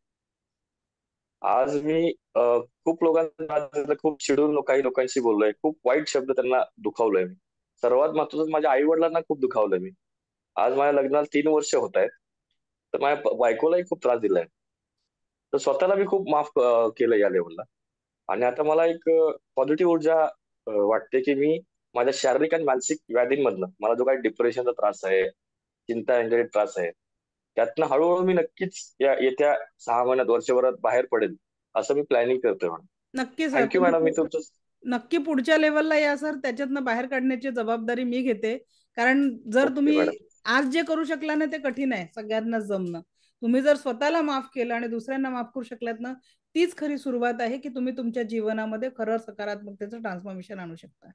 आज मी खूप लोकांना त्रास दिला, खूप चिडून काही लोकांशी बोललोय, खूप वाईट शब्द त्यांना दुखावलोय मी. सर्वात महत्वाचं, माझ्या आई वडिलांना खूप दुखावलंय मी. आज माझ्या लग्नाला 3 वर्ष होत आहेत, तर माझ्या बायकोलाही खूप त्रास दिलाय. तर स्वतःला मी खूप माफ केलं या लेवलला. आणि आता मला एक पॉझिटिव्ह ऊर्जा वाटते की मी माझ्या शारीरिक आणि मानसिक व्याधींमधनं, मला जो काही डिप्रेशनचा त्रास आहे, चिंता एन्झायटी त्रास आहे, त्यातनं हळूहळू मी नक्कीच येत्या 6 महिन्यात वर्षभरात बाहेर पडेल असं मी प्लॅनिंग करतोय मॅडम. नक्की सर, थँक्यू मॅडम. मी तुमचं नक्की पुढच्या लेवलला या सर, त्याच्यातनं बाहेर काढण्याची जबाबदारी मी घेते. कारण जर ओके तुम्ही मॅडम. आज जे करू शकला ना ते कठीण आहे सगळ्यांनाच जमणं. तुम्ही जर स्वतःला माफ केलं आणि दुसऱ्यांना माफ करू शकलात ना, तीच खरी सुरुवात आहे की तुम्ही तुमच्या जीवनामध्ये खरं सकारात्मकतेचं ट्रान्सफॉर्मेशन आणू शकता.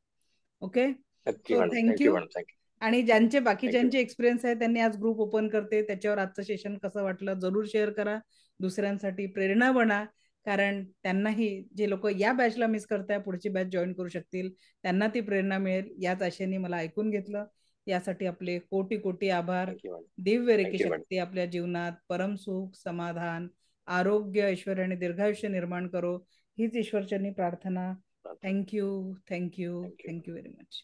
ओके, नक्की so madam. Thank you thank you. Madam. Thank you. आणि ज्यांचे बाकी थँक्यू. ज्यांचे एक्सपिरियन्स आहे त्यांनी आज ग्रुप ओपन करते, त्याच्यावर आजचं सेशन कसं वाटलं जरूर शेअर करा. दुसऱ्यांसाठी प्रेरणा बना, कारण त्यांनाही, जे लोक या बॅचला मिस करताय, पुढची बॅच जॉईन करू शकतील, त्यांना ती प्रेरणा मिळेल. याच आशेने मला ऐकून घेतलं, यासाठी आपले कोटी कोटी आभार. Thank you madam. दिव्य रेखी थँक्यू मॅडम. शक्ती आपल्या जीवनात परम सुख, समाधान, आरोग्य, ऐश्वर्य आणि दीर्घायुष्य निर्माण करो, हीच ईश्वरचरणी प्रार्थना. Thank you, thank you, thank you. Thank you very much.